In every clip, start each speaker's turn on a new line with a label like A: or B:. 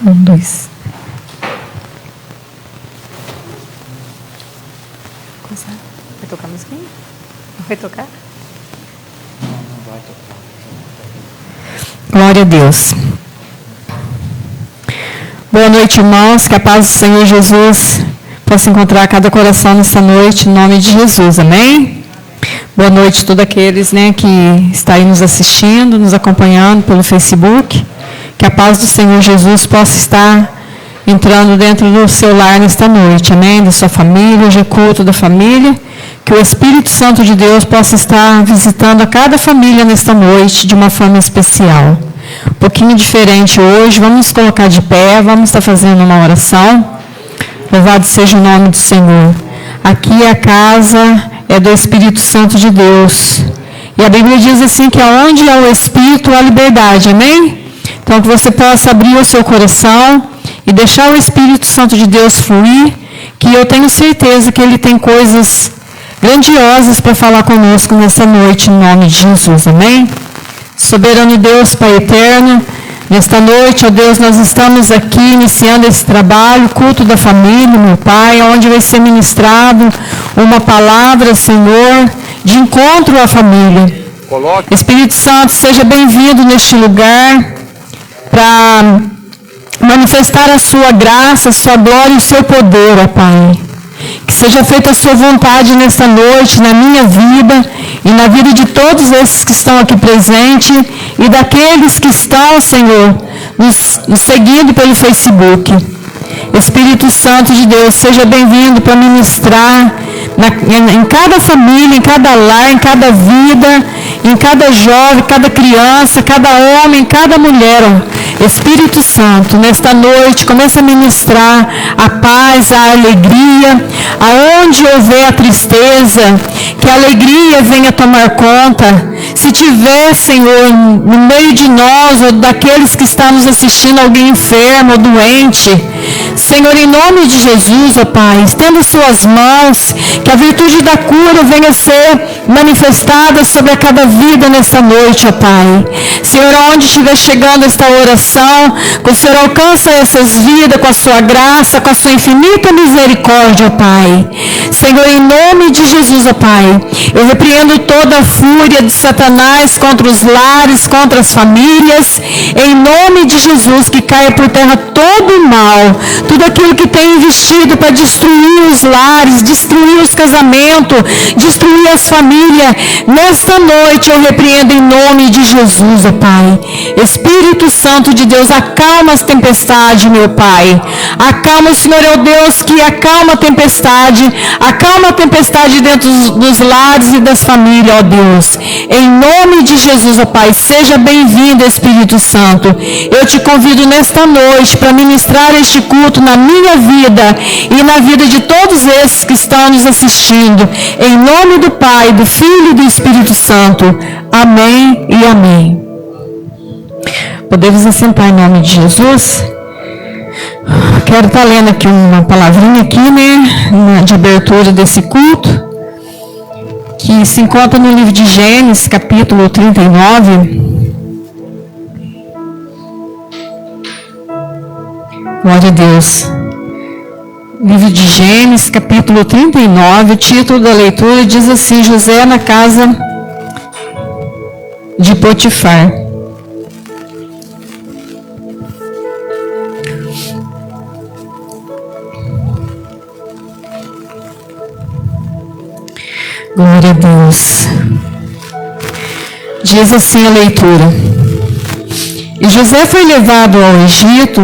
A: Um, dois. Vai tocar a musiquinha? Não vai tocar?
B: Não vai tocar.
A: Glória a Deus. Boa noite, irmãos. Que a paz do Senhor Jesus possa encontrar cada coração nessa noite, em nome de Jesus. Amém? Boa noite a todos aqueles que estão aí nos assistindo, nos acompanhando pelo Facebook. Que a paz do Senhor Jesus possa estar entrando dentro do seu lar nesta noite. Amém? Da sua família, hoje é culto da família. Que o Espírito Santo de Deus possa estar visitando a cada família nesta noite de uma forma especial. Um pouquinho diferente hoje. Vamos nos colocar de pé, vamos estar fazendo uma oração. Louvado seja o nome do Senhor. Aqui a casa é do Espírito Santo de Deus. E a Bíblia diz assim que aonde há o Espírito há liberdade. Amém? Então que você possa abrir o seu coração e deixar o Espírito Santo de Deus fluir, que eu tenho certeza que Ele tem coisas grandiosas para falar conosco nessa noite, em nome de Jesus. Amém? Soberano Deus, Pai eterno, nesta noite, ó Deus, nós estamos aqui iniciando esse trabalho, culto da família, meu Pai, onde vai ser ministrado uma palavra, Senhor, de encontro à família. Espírito Santo, seja bem-vindo neste lugar para manifestar a sua graça, a sua glória e o seu poder, ó Pai. Que seja feita a sua vontade nesta noite, na minha vida e na vida de todos esses que estão aqui presentes e daqueles que estão, Senhor, nos seguindo pelo Facebook. Espírito Santo de Deus, seja bem-vindo para ministrar em cada família, em cada lar, em cada vida, em cada jovem, cada criança, cada homem, cada mulher. Espírito Santo, nesta noite, começa a ministrar a paz, a alegria, aonde houver a tristeza, que a alegria venha tomar conta. Se tiver, Senhor, no meio de nós, ou daqueles que estão nos assistindo, alguém enfermo ou doente, Senhor, em nome de Jesus, ó Pai, estenda suas mãos, que a virtude da cura venha a ser manifestada sobre a cada vida nesta noite, ó Pai. Senhor, aonde estiver chegando esta oração, que o Senhor alcança essas vidas com a sua graça, com a sua infinita misericórdia, ó Pai. Senhor, em nome de Jesus, ó Pai, eu repreendo toda a fúria de Satanás contra os lares, contra as famílias, em nome de Jesus, que caia por terra todo o mal, tudo aquilo que tem investido para destruir os lares, destruir os casamentos, destruir as famílias. Nesta noite eu repreendo em nome de Jesus, ó Pai. Espírito Santo de Deus, acalma as tempestades, meu Pai. Acalma, o Senhor é o Deus que acalma a tempestade dentro dos lares e das famílias, ó Deus. Em nome de Jesus, ó Pai, seja bem-vindo, Espírito Santo. Eu te convido nesta noite para ministrar este culto na minha vida e na vida de todos esses que estão nos assistindo. Em nome do Pai, do Filho e do Espírito Santo. Amém e amém. Podemos assentar em nome de Jesus. Quero estar lendo aqui uma palavrinha aqui, de abertura desse culto, que se encontra no livro de Gênesis, capítulo 39. Glória a Deus. Livro de Gênesis, capítulo 39, o título da leitura diz assim: José na casa de Potifar. Glória a Deus. Diz assim a leitura: E José foi levado ao Egito,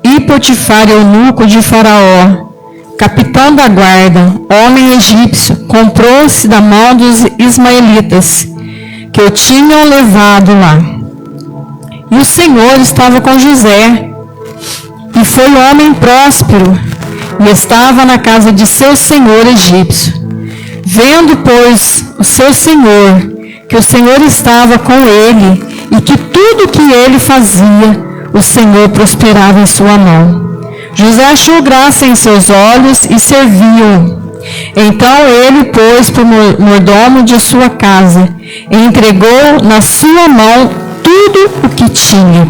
A: e Potifar, eunuco de Faraó, capitão da guarda, homem egípcio, comprou-se da mão dos ismaelitas, que o tinham levado lá. E o Senhor estava com José, e foi homem próspero, e estava na casa de seu senhor egípcio. Vendo, pois, o seu senhor, que o Senhor estava com ele, e que tudo que ele fazia, o Senhor prosperava em sua mão. José achou graça em seus olhos e serviu. Então ele pôs por mordomo de sua casa, e entregou na sua mão tudo o que tinha.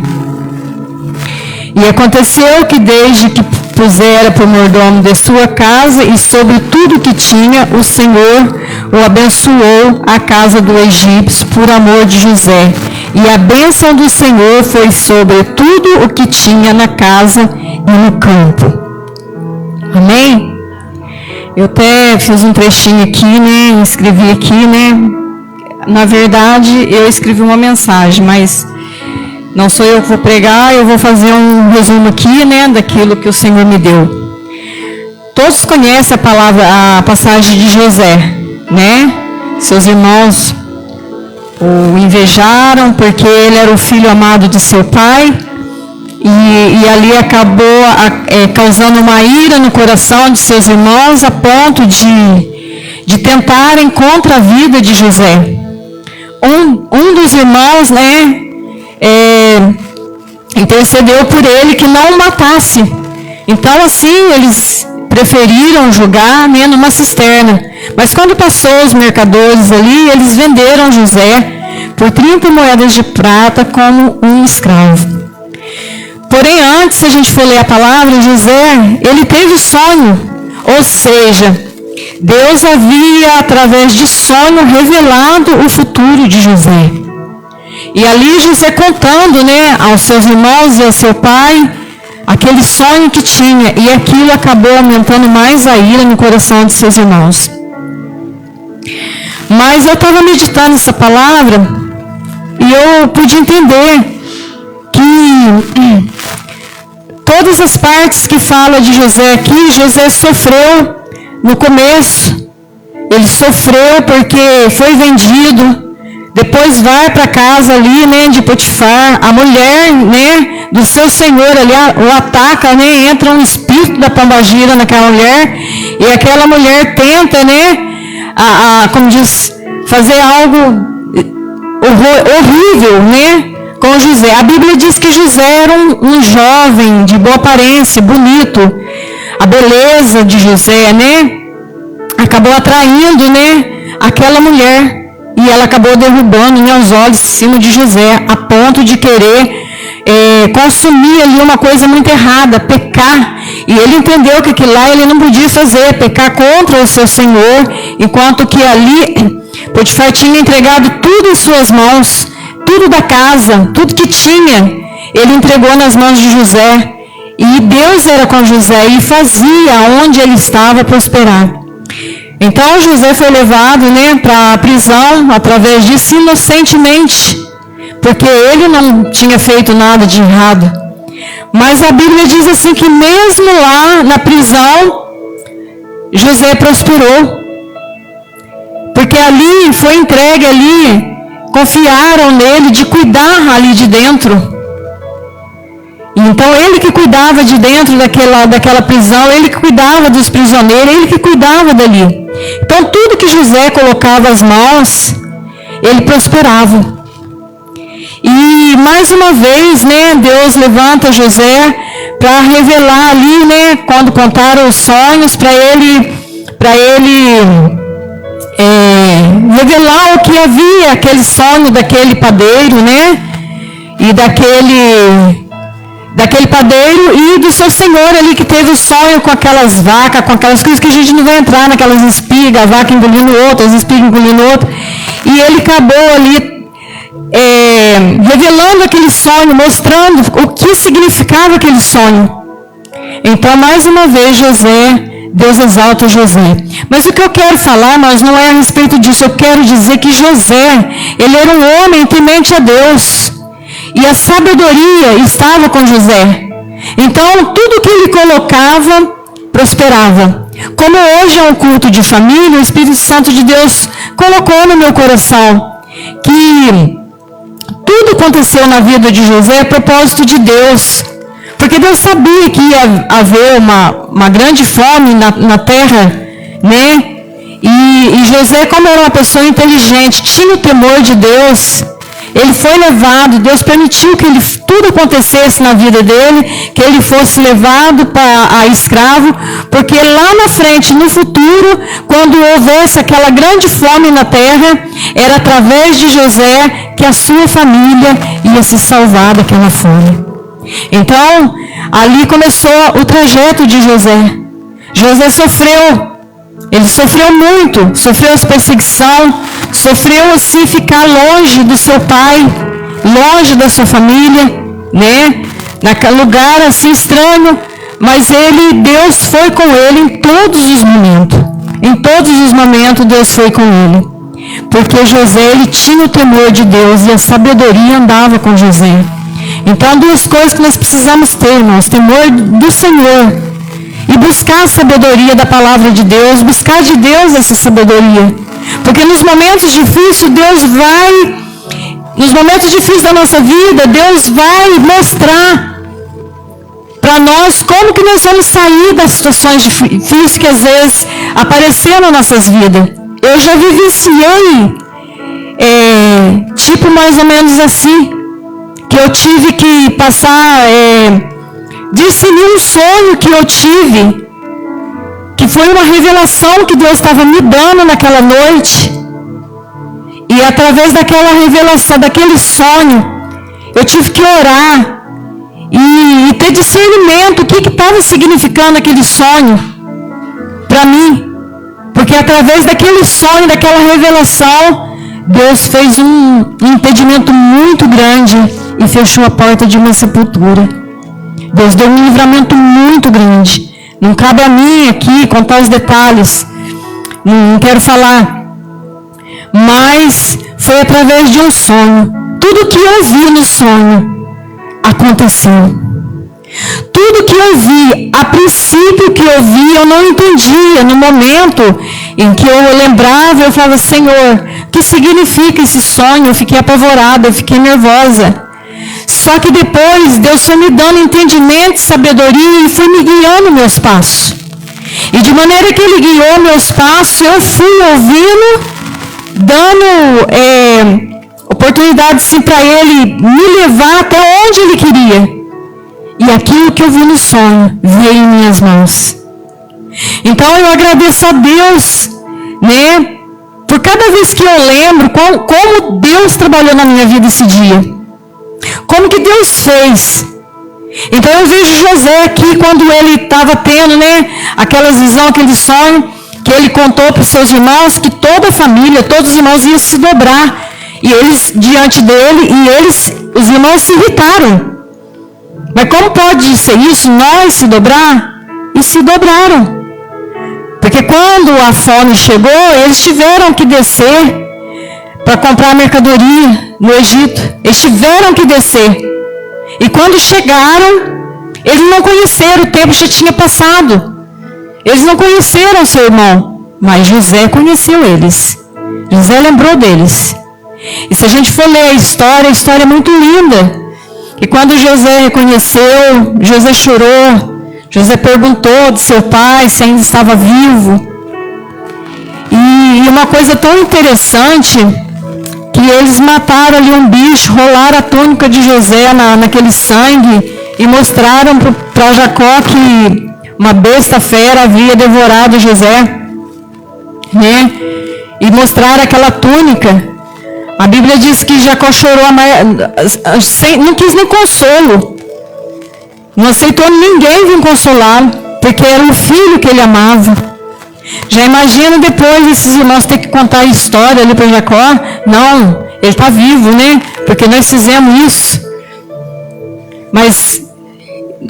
A: E aconteceu que desde que pusera por mordomo de sua casa e sobre tudo o que tinha, o Senhor o abençoou a casa do egípcio por amor de José. E a bênção do Senhor foi sobre tudo o que tinha na casa e no campo. Amém? Eu até fiz um trechinho aqui, né? Escrevi aqui, né? Na verdade, eu escrevi uma mensagem, mas não sou eu que vou pregar, eu vou fazer um resumo aqui, né? Daquilo que o Senhor me deu. Todos conhecem a passagem de José, né? Seus irmãos o invejaram porque ele era o filho amado de seu pai. E ali acabou causando uma ira no coração de seus irmãos a ponto de tentarem contra a vida de José. Um dos irmãos, né, intercedeu por ele que não o matasse. Então, assim, eles preferiram jogar, né, numa cisterna. Mas quando passou os mercadores ali, eles venderam José por 30 moedas de prata como um escravo. Porém, antes, se a gente for ler a palavra, José, ele teve sonho. Ou seja, Deus havia, através de sonho, revelado o futuro de José. E ali José contando, né, aos seus irmãos e ao seu pai, aquele sonho que tinha. E aquilo acabou aumentando mais a ira no coração de seus irmãos. Mas eu estava meditando essa palavra e eu pude entender que todas as partes que fala de José aqui, José sofreu no começo. Ele sofreu porque foi vendido, depois vai para casa ali, né, de Potifar. A mulher, né, do seu senhor ali o ataca, né, entra um espírito da pombagira naquela mulher, e aquela mulher tenta, né, como diz, fazer algo horrível, né, com José. A Bíblia diz que José era um jovem de boa aparência, bonito. A beleza de José, né, acabou atraindo, né, aquela mulher. E ela acabou derrubando, né, os olhos em cima de José, a ponto de querer consumir ali uma coisa muito errada, pecar. E ele entendeu que aquilo lá ele não podia fazer, pecar contra o seu senhor, enquanto que ali Potifar tinha entregado tudo em suas mãos, tudo da casa, tudo que tinha, ele entregou nas mãos de José. E Deus era com José e fazia onde ele estava prosperar. Então José foi levado, né, para a prisão através disso inocentemente, porque ele não tinha feito nada de errado. Mas a Bíblia diz assim que mesmo lá na prisão, José prosperou. Porque ali foi entregue ali, confiaram nele de cuidar ali de dentro. Então ele que cuidava de dentro daquela prisão, ele que cuidava dos prisioneiros, ele que cuidava dali. Então tudo que José colocava as mãos, ele prosperava. E mais uma vez, né, Deus levanta José para revelar ali, né, quando contaram os sonhos, para ele revelar o que havia, aquele sonho daquele padeiro, né, e daquele padeiro e do seu senhor ali que teve o sonho com aquelas vacas, com aquelas coisas que a gente não vai entrar, naquelas espigas, a vaca engolindo outra, as espigas engolindo outra. E ele acabou ali revelando aquele sonho, mostrando o que significava aquele sonho. Então, mais uma vez, Deus exalta José. Mas o que eu quero falar, mas não é a respeito disso. Eu quero dizer que José, ele era um homem temente a Deus. E a sabedoria estava com José. Então, tudo que ele colocava, prosperava. Como hoje é um culto de família, o Espírito Santo de Deus colocou no meu coração que tudo aconteceu na vida de José a propósito de Deus. Porque Deus sabia que ia haver uma grande fome na terra, né? E José, como era uma pessoa inteligente, tinha o temor de Deus. Ele foi levado, Deus permitiu que tudo acontecesse na vida dele, que ele fosse levado a escravo, porque lá na frente, no futuro, quando houvesse aquela grande fome na terra, era através de José que a sua família ia se salvar daquela fome. Então, ali começou o trajeto de José. José sofreu. Ele sofreu muito, sofreu as perseguições, sofreu assim ficar longe do seu pai, longe da sua família, né? Naquele lugar assim estranho, mas Deus foi com ele em todos os momentos. Em todos os momentos Deus foi com ele. Porque José, ele tinha o temor de Deus e a sabedoria andava com José. Então, duas coisas que nós precisamos ter, irmãos: temor do Senhor e buscar a sabedoria da palavra de Deus, buscar de Deus essa sabedoria. Porque nos momentos difíceis, nos momentos difíceis da nossa vida, Deus vai mostrar para nós como que nós vamos sair das situações difíceis que às vezes apareceram nas nossas vidas. Eu já vivenciei, tipo mais ou menos assim, que eu tive que passar... discernir um sonho que eu tive, que foi uma revelação que Deus estava me dando naquela noite, e através daquela revelação, daquele sonho, eu tive que orar e ter discernimento, o que estava significando aquele sonho para mim, porque através daquele sonho, daquela revelação, Deus fez um impedimento muito grande e fechou a porta de uma sepultura. Deus deu um livramento muito grande. Não cabe a mim aqui contar os detalhes. Não quero falar. Mas foi através de um sonho. Tudo que eu vi no sonho aconteceu. Tudo que eu vi, a princípio que eu vi, eu não entendia. No momento em que eu lembrava, eu falava: Senhor, o que significa esse sonho? Eu fiquei apavorada, eu fiquei nervosa. Só que depois Deus foi me dando entendimento, sabedoria e foi me guiando meus passos. E de maneira que Ele guiou meus passos, eu fui ouvindo, dando oportunidade sim, para Ele me levar até onde Ele queria. E aquilo que eu vi no sonho veio em minhas mãos. Então eu agradeço a Deus, né? Por cada vez que eu lembro como Deus trabalhou na minha vida esse dia. Como que Deus fez? Então eu vejo José aqui, quando ele estava tendo, né, aquela visão, aquele sonho, que ele contou para os seus irmãos, que toda a família, todos os irmãos iam se dobrar, e eles diante dele, e os irmãos se irritaram. Mas como pode ser isso, nós se dobrar? E se dobraram. Porque quando a fome chegou, eles tiveram que descer para comprar mercadoria no Egito. Eles tiveram que descer. E quando chegaram, eles não conheceram, o tempo já tinha passado. Eles não conheceram seu irmão, mas José conheceu eles. José lembrou deles. E se a gente for ler a história é muito linda. E quando José reconheceu, José chorou. José perguntou de seu pai se ainda estava vivo. E uma coisa tão interessante, que eles mataram ali um bicho, rolaram a túnica de José naquele sangue e mostraram para Jacó que uma besta fera havia devorado José, né? E mostraram aquela túnica. A Bíblia diz que Jacó chorou, não quis nem consolo. Não aceitou ninguém vir consolá-lo, porque era um filho que ele amava. Já imagina depois esses irmãos ter que contar a história ali para Jacó. Não, ele está vivo, né? Porque nós fizemos isso. Mas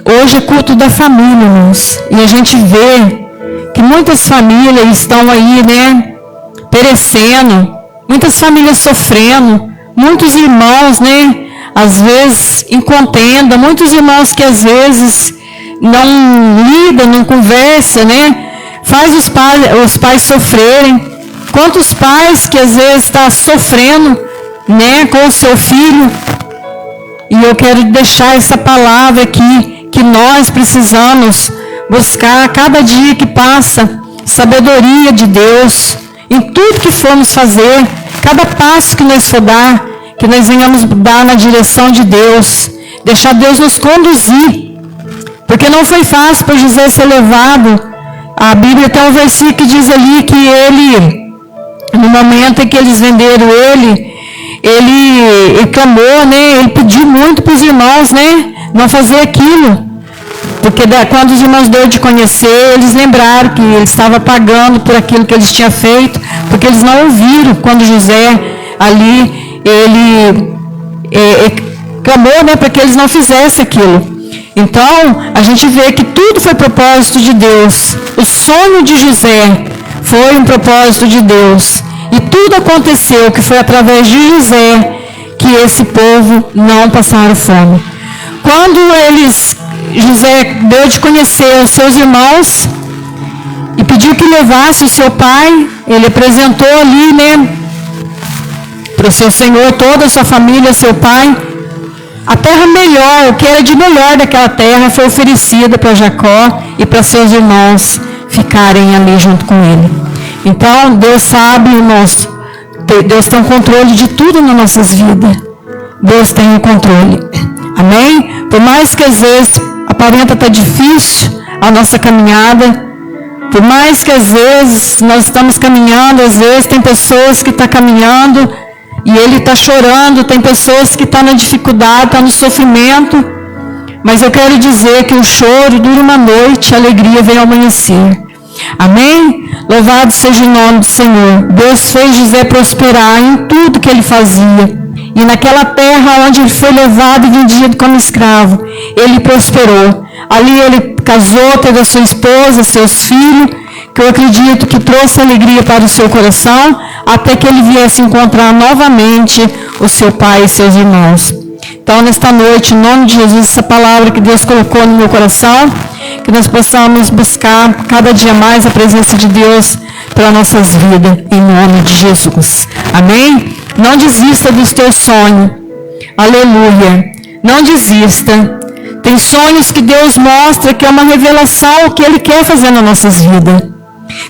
A: hoje é culto da família, irmãos. E a gente vê que muitas famílias estão aí, né? Perecendo. Muitas famílias sofrendo. Muitos irmãos, né? Às vezes em contenda. Muitos irmãos que às vezes não lidam, não conversam, né? Faz os pais sofrerem. Quantos pais que às vezes estão sofrendo, né, com o seu filho. E eu quero deixar essa palavra aqui, que nós precisamos buscar a cada dia que passa sabedoria de Deus em tudo que formos fazer, cada passo que nós for dar, que nós venhamos dar na direção de Deus, deixar Deus nos conduzir, porque não foi fácil para José ser levado. A Bíblia tem um versículo que diz ali que ele, no momento em que eles venderam ele clamou, né? Ele pediu muito para os irmãos, né? Não fazer aquilo. Porque quando os irmãos deu de conhecer, eles lembraram que ele estava pagando por aquilo que eles tinham feito, porque eles não ouviram quando José ali, ele clamou, né? Para que eles não fizessem aquilo. Então, a gente vê que tudo foi propósito de Deus. O sonho de José foi um propósito de Deus. E tudo aconteceu que foi através de José que esse povo não passaram fome. Quando José deu de conhecer os seus irmãos e pediu que levasse o seu pai, ele apresentou ali, né, para o seu senhor, toda a sua família, seu pai. A terra melhor, o que era de melhor daquela terra, foi oferecida para Jacó e para seus irmãos ficarem ali junto com ele. Então, Deus sabe, irmãos, Deus tem o controle de tudo nas nossas vidas. Deus tem o controle. Amém? Por mais que às vezes aparenta estar difícil a nossa caminhada, por mais que às vezes nós estamos caminhando, às vezes tem pessoas que estão caminhando e ele está chorando, tem pessoas que estão na dificuldade, estão no sofrimento, mas eu quero dizer que o choro dura uma noite, a alegria vem ao amanhecer. Amém? Louvado seja o nome do Senhor. Deus fez José prosperar em tudo que ele fazia. E naquela terra onde ele foi levado e vendido como escravo, ele prosperou. Ali ele casou, teve a sua esposa, seus filhos, que eu acredito que trouxe alegria para o seu coração, até que ele viesse encontrar novamente o seu pai e seus irmãos. Então, nesta noite, em nome de Jesus, essa palavra que Deus colocou no meu coração, que nós possamos buscar cada dia mais a presença de Deus para nossas vidas, em nome de Jesus. Amém? Não desista dos teus sonhos. Aleluia. Não desista. Tem sonhos que Deus mostra que é uma revelação o que Ele quer fazer nas nossas vidas.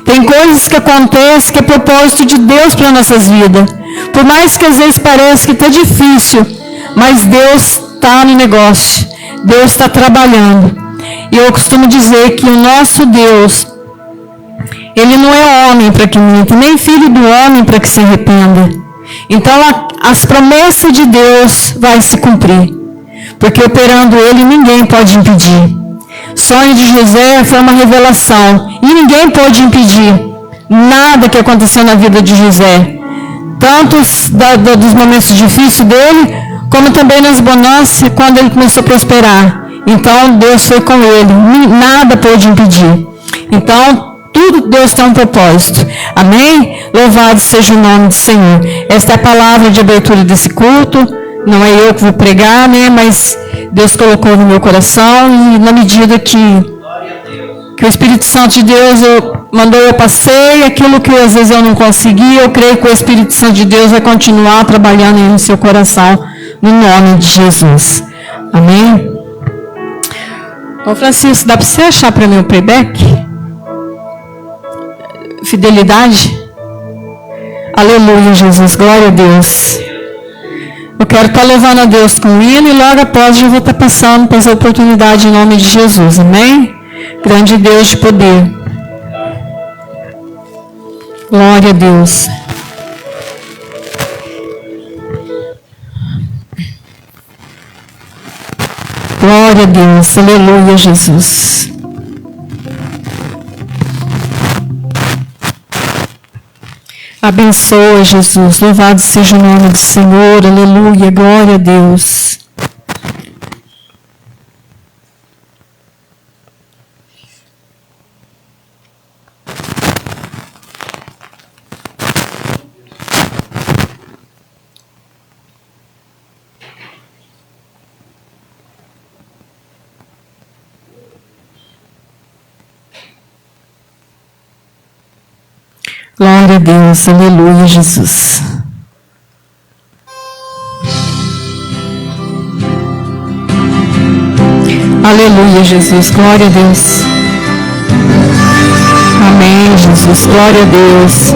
A: Tem coisas que acontecem que é propósito de Deus para nossas vidas. Por mais que às vezes pareça que está difícil, mas Deus está no negócio. Deus está trabalhando. E eu costumo dizer que o nosso Deus, Ele não é homem para que minta, nem filho do homem para que se arrependa. Então as promessas de Deus vai se cumprir. Porque operando Ele, ninguém pode impedir. O sonho de José foi uma revelação. E ninguém pode impedir nada que aconteceu na vida de José. Tanto dos momentos difíceis dele, como também nas bonanças, quando ele começou a prosperar. Então, Deus foi com ele. Nada pôde impedir. Então, tudo Deus tem um propósito. Amém? Louvado seja o nome do Senhor. Esta é a palavra de abertura desse culto. Não é eu que vou pregar, né? Mas Deus colocou no meu coração. E na medida que o Espírito Santo de Deus mandou, eu passei. Aquilo que às vezes eu não consegui, eu creio que o Espírito Santo de Deus vai continuar trabalhando no seu coração. No nome de Jesus. Amém? Ô Francisco, dá para você achar para mim o playback? Fidelidade? Aleluia, Jesus, glória a Deus. Eu quero estar louvando a Deus com o hino e logo após eu vou estar passando para essa oportunidade em nome de Jesus, amém? Grande Deus de poder. Glória a Deus. Glória a Deus, aleluia, Jesus. Abençoa, Jesus. Louvado seja o nome do Senhor. Aleluia. Glória a Deus. Glória a Deus, aleluia, Jesus. Aleluia, Jesus, glória a Deus. Amém, Jesus, glória a Deus.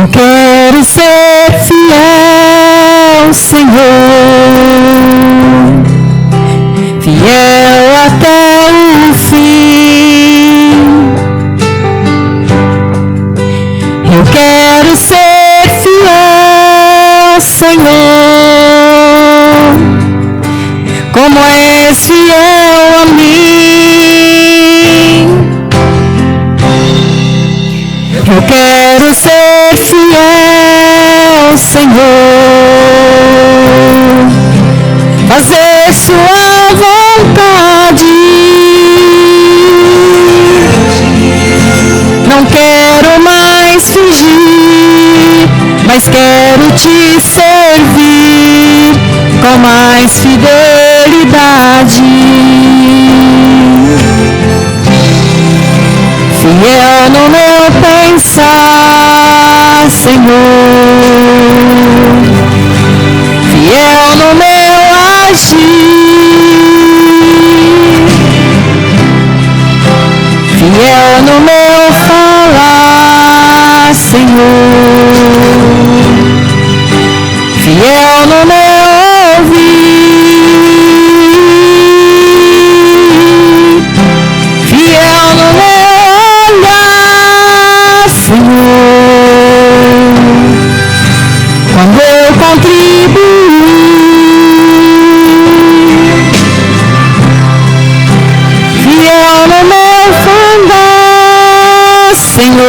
A: Eu quero ser fiel, Senhor, fiel até o fim. Eu quero ser fiel, Senhor, como és fiel a mim. Eu quero ser fiel, Senhor, fazer sua vontade. Não quero mais fingir, mas quero te servir com mais fidelidade. Fiel no meu pensar, Senhor, fiel no meu agir, fiel no meu falar, Senhor, fiel no meu ouvir, fiel no meu olhar, Senhor, quando eu contribuir, fiel no meu andar, Senhor,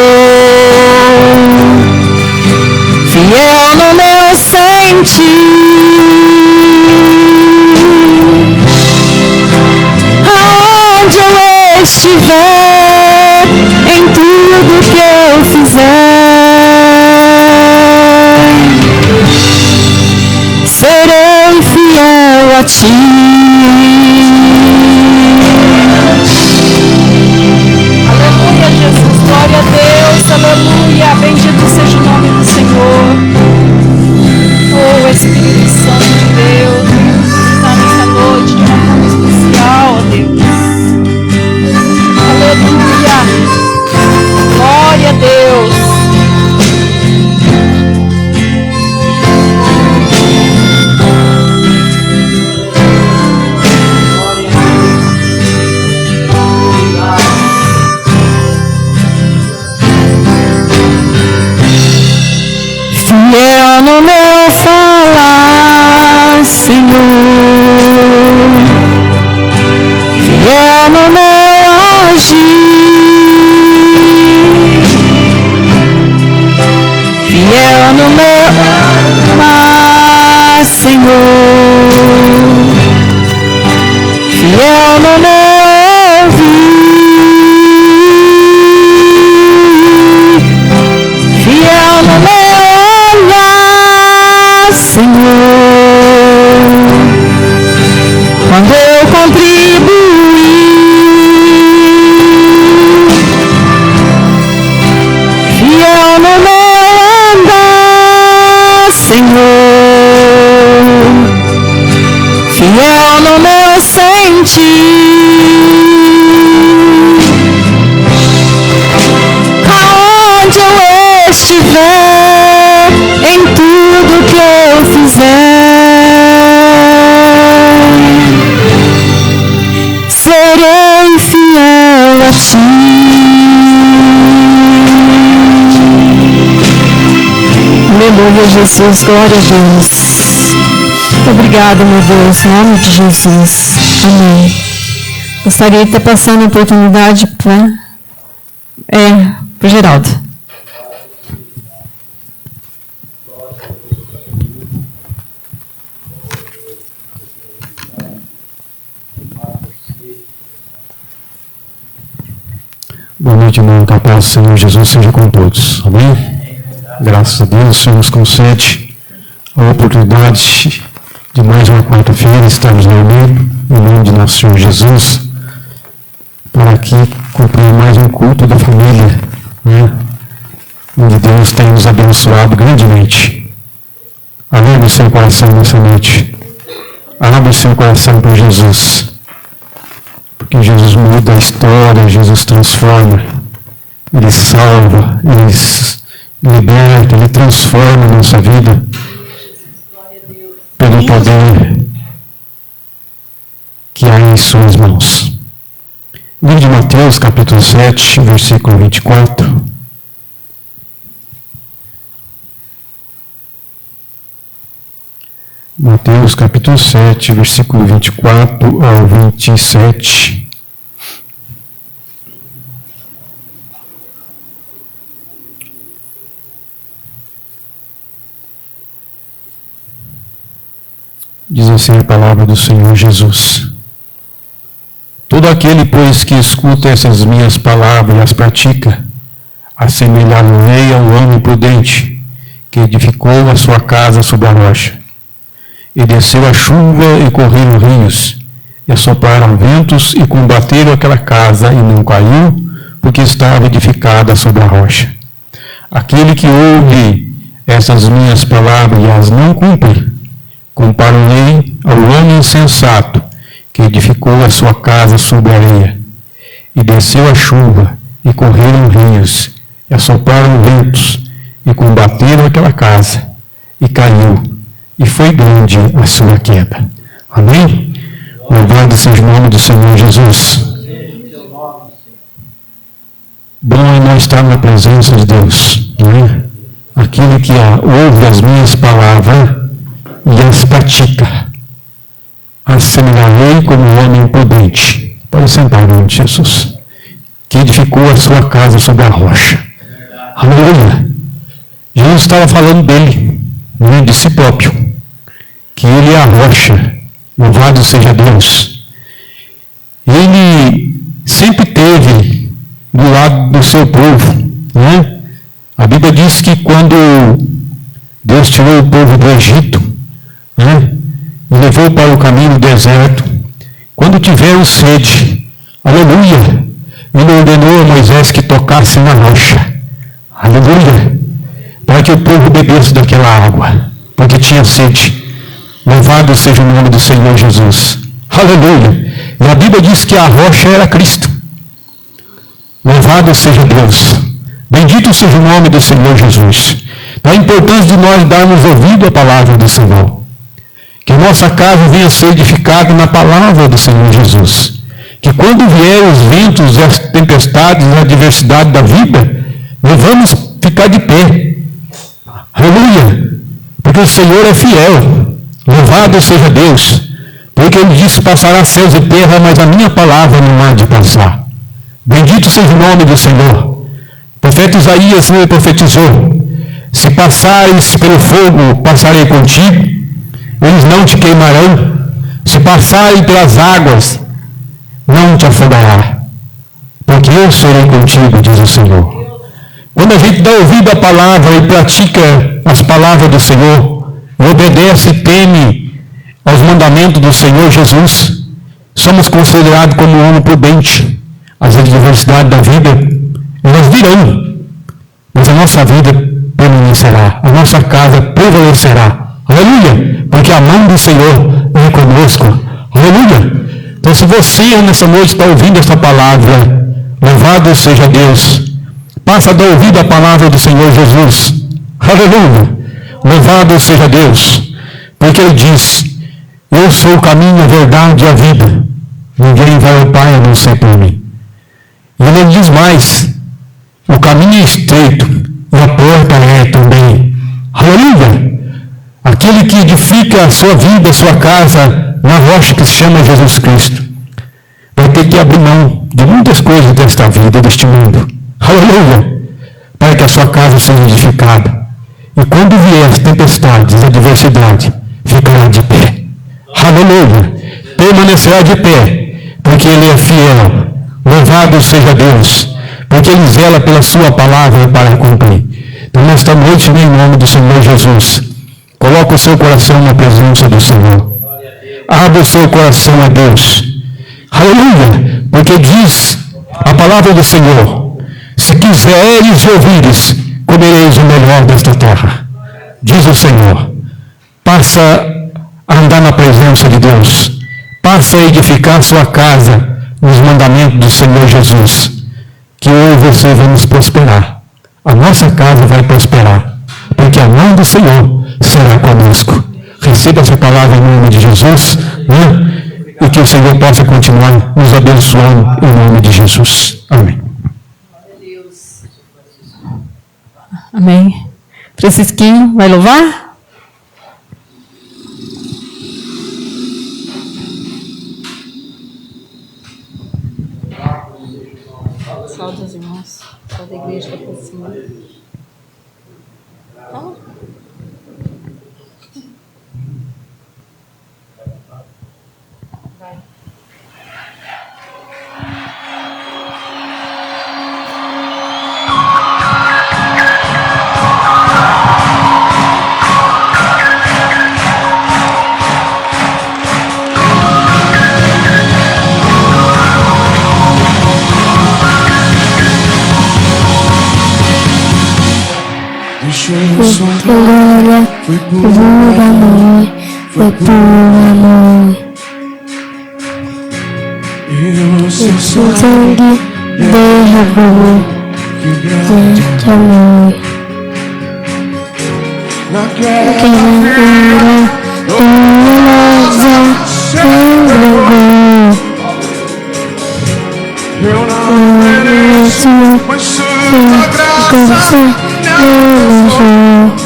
A: fiel no meu sentir, aonde eu estiver, em tudo que eu fizer, serei fiel a ti. Aleluia, Jesus, glória a Deus, aleluia, bendito seja o nome do Senhor. Oh, Espírito Santo de Deus, está nessa noite de uma forma especial, ó Deus. Aleluia, glória a Deus. Fiel no meu falar, Senhor, fiel no meu agir, fiel no meu amar, Senhor, fiel no meu ouvir, fiel no meu Senhor, quando eu contribuir, fiel no meu andar, Senhor, fiel no meu sentir, aonde eu estiver, em tudo que eu fizer, serei fiel a ti. Aleluia, Jesus, glória a Deus. Obrigada, meu Deus, em nome de Jesus. Amém. Gostaria de estar passando a oportunidade para o Geraldo.
C: Boa noite, irmão. Que a paz do Senhor Jesus seja com todos. Amém? Graças a Deus, o Senhor nos concede a oportunidade de mais uma quarta-feira estarmos reunidos em nome de nosso Senhor Jesus para aqui cumprir mais um culto da família, né? Onde Deus tem nos abençoado grandemente. Abre o seu coração nessa noite. Abre o seu coração para Jesus. Porque Jesus muda a história, Jesus transforma, Ele salva, liberta, Ele transforma a nossa vida pelo poder que há em suas mãos. Livro de Mateus, capítulo 7, versículo 24. Mateus, capítulo 7, versículo 24 ao 27. Diz assim a palavra do Senhor Jesus. Todo aquele, pois, que escuta essas minhas palavras e as pratica, assemelhar-me-ei ao homem prudente, que edificou a sua casa sobre a rocha. E desceu a chuva, e correram rios, e assopraram ventos, e combateram aquela casa, e não caiu, porque estava edificada sobre a rocha. Aquele que ouve essas minhas palavras e as não cumpre, compararei ao homem insensato, que edificou a sua casa sobre a areia. E desceu a chuva, e correram rios, e assopraram ventos, e combateram aquela casa, e caiu, e foi grande a sua queda. Amém? Louvado seja o nome do Senhor Jesus. Bom é nós estar na presença de Deus, não é? Aquele que ouve as minhas palavras e as pratica, assemelhar-ei como um homem prudente. Pode sentar em nome de Jesus. Que edificou a sua casa sobre a rocha. Aleluia. Jesus estava falando dele, de si próprio, que ele é a rocha. Louvado seja Deus. Ele sempre teve do lado do seu povo, né? A Bíblia diz que quando Deus tirou o povo do Egito, né, e levou para o caminho do deserto, quando tiveram sede, aleluia, ele ordenou a Moisés que tocasse na rocha, aleluia, para que o povo bebesse daquela água, porque tinha sede. Louvado seja o nome do Senhor Jesus, aleluia. E a Bíblia diz que a rocha era Cristo. Louvado seja Deus, bendito seja o nome do Senhor Jesus. A importância de nós darmos ouvido à palavra do Senhor, que a nossa casa venha a ser edificada na palavra do Senhor Jesus, que quando vier os ventos, as tempestades, a adversidade da vida, nós vamos ficar de pé, aleluia, porque o Senhor é fiel. Louvado seja Deus, porque Ele disse: passará céus e terra, mas a minha palavra não há de passar. Bendito seja o nome do Senhor. O profeta Isaías ele profetizou: se passares pelo fogo, passarei contigo, eles não te queimarão. Se passarem pelas águas, não te afogará, porque eu serei contigo, diz o Senhor. Quando a gente dá ouvido à palavra e pratica as palavras do Senhor, obedece e teme aos mandamentos do Senhor Jesus, somos considerados como um homem prudente. As adversidades da vida, elas virão, mas a nossa vida permanecerá, a nossa casa prevalecerá. Aleluia! Porque a mão do Senhor é conosco. Aleluia! Então, se você nessa noite está ouvindo esta palavra, louvado seja Deus, passa a dar ouvido à palavra do Senhor Jesus. Aleluia! Louvado seja Deus, porque Ele diz: eu sou o caminho, a verdade e a vida. Ninguém vai ao Pai a não ser por mim. E Ele diz mais: o caminho é estreito e a porta é também. Aleluia! Aquele que edifica a sua vida, a sua casa, na rocha que se chama Jesus Cristo, vai ter que abrir mão de muitas coisas desta vida, deste mundo. Aleluia! Para que a sua casa seja edificada. E quando vier as tempestades, a adversidade, ficará de pé. Aleluia! Permanecerá de pé, porque Ele é fiel. Louvado seja Deus, porque Ele zela pela sua palavra para cumprir. Então, nesta noite, em nome do Senhor Jesus, coloque o seu coração na presença do Senhor. Abra o seu coração a Deus. Aleluia! Porque diz a palavra do Senhor: se quiseres e ouvires, comereis o melhor desta terra. Diz o Senhor. Passa a andar na presença de Deus. Passa a edificar sua casa nos mandamentos do Senhor Jesus. Que eu e você vamos prosperar. a nossa casa vai prosperar, porque a mão do Senhor será conosco. Receba essa palavra em nome de Jesus, né? E que o Senhor possa continuar nos abençoando em nome de Jesus. Amém.
A: Amém. Francisquinho, vai louvar? Saúde aos irmãos. Saúde da igreja que aproxima. Vai.
D: Foi por amor, foi por amor. E o seu sangue derramou de amor. Naquela hora, dolorosa, se entregou. Eu não mereço, mas sua graça me elogiou.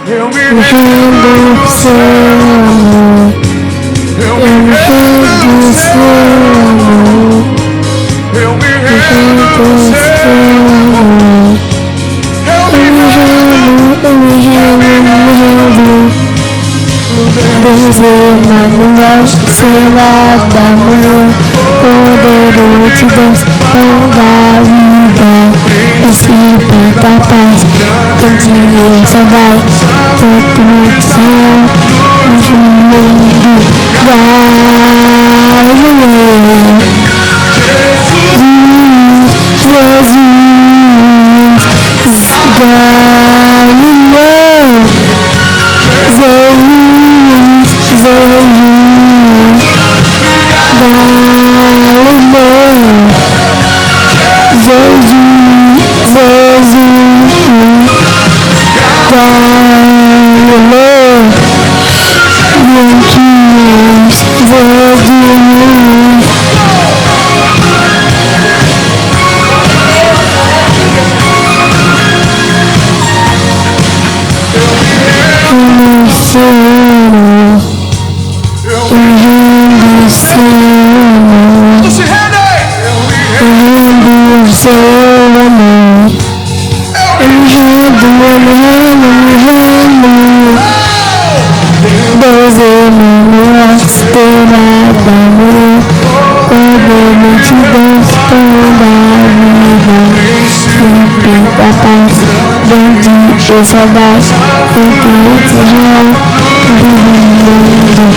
D: Eu me rendo ao seu amor. Eu me rendo ao seu amor. Eu me rendo ao seu amor. Eu me rendo. Deus Emmanuel, será da amor, poderoso Deus, pão da vida, Espírito da paz, cantinho só vai, proteção, no mundo, saudade, real do mundo,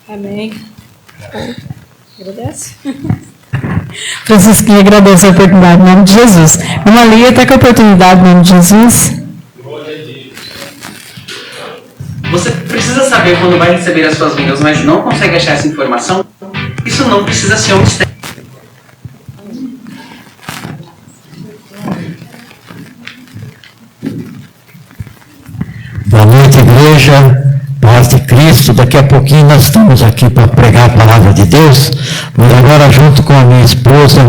A: Amém. Agradece. Francisquinha, agradeço a oportunidade em nome de Jesus. Irmã Lia, está com a oportunidade em nome de Jesus.
E: Você precisa saber quando vai receber as suas vindas, mas não consegue achar essa informação? Isso não precisa ser um mistério.
C: Boa noite, igreja. Paz de Cristo. Daqui a pouquinho nós estamos aqui para pregar a palavra de Deus, mas agora junto com a minha esposa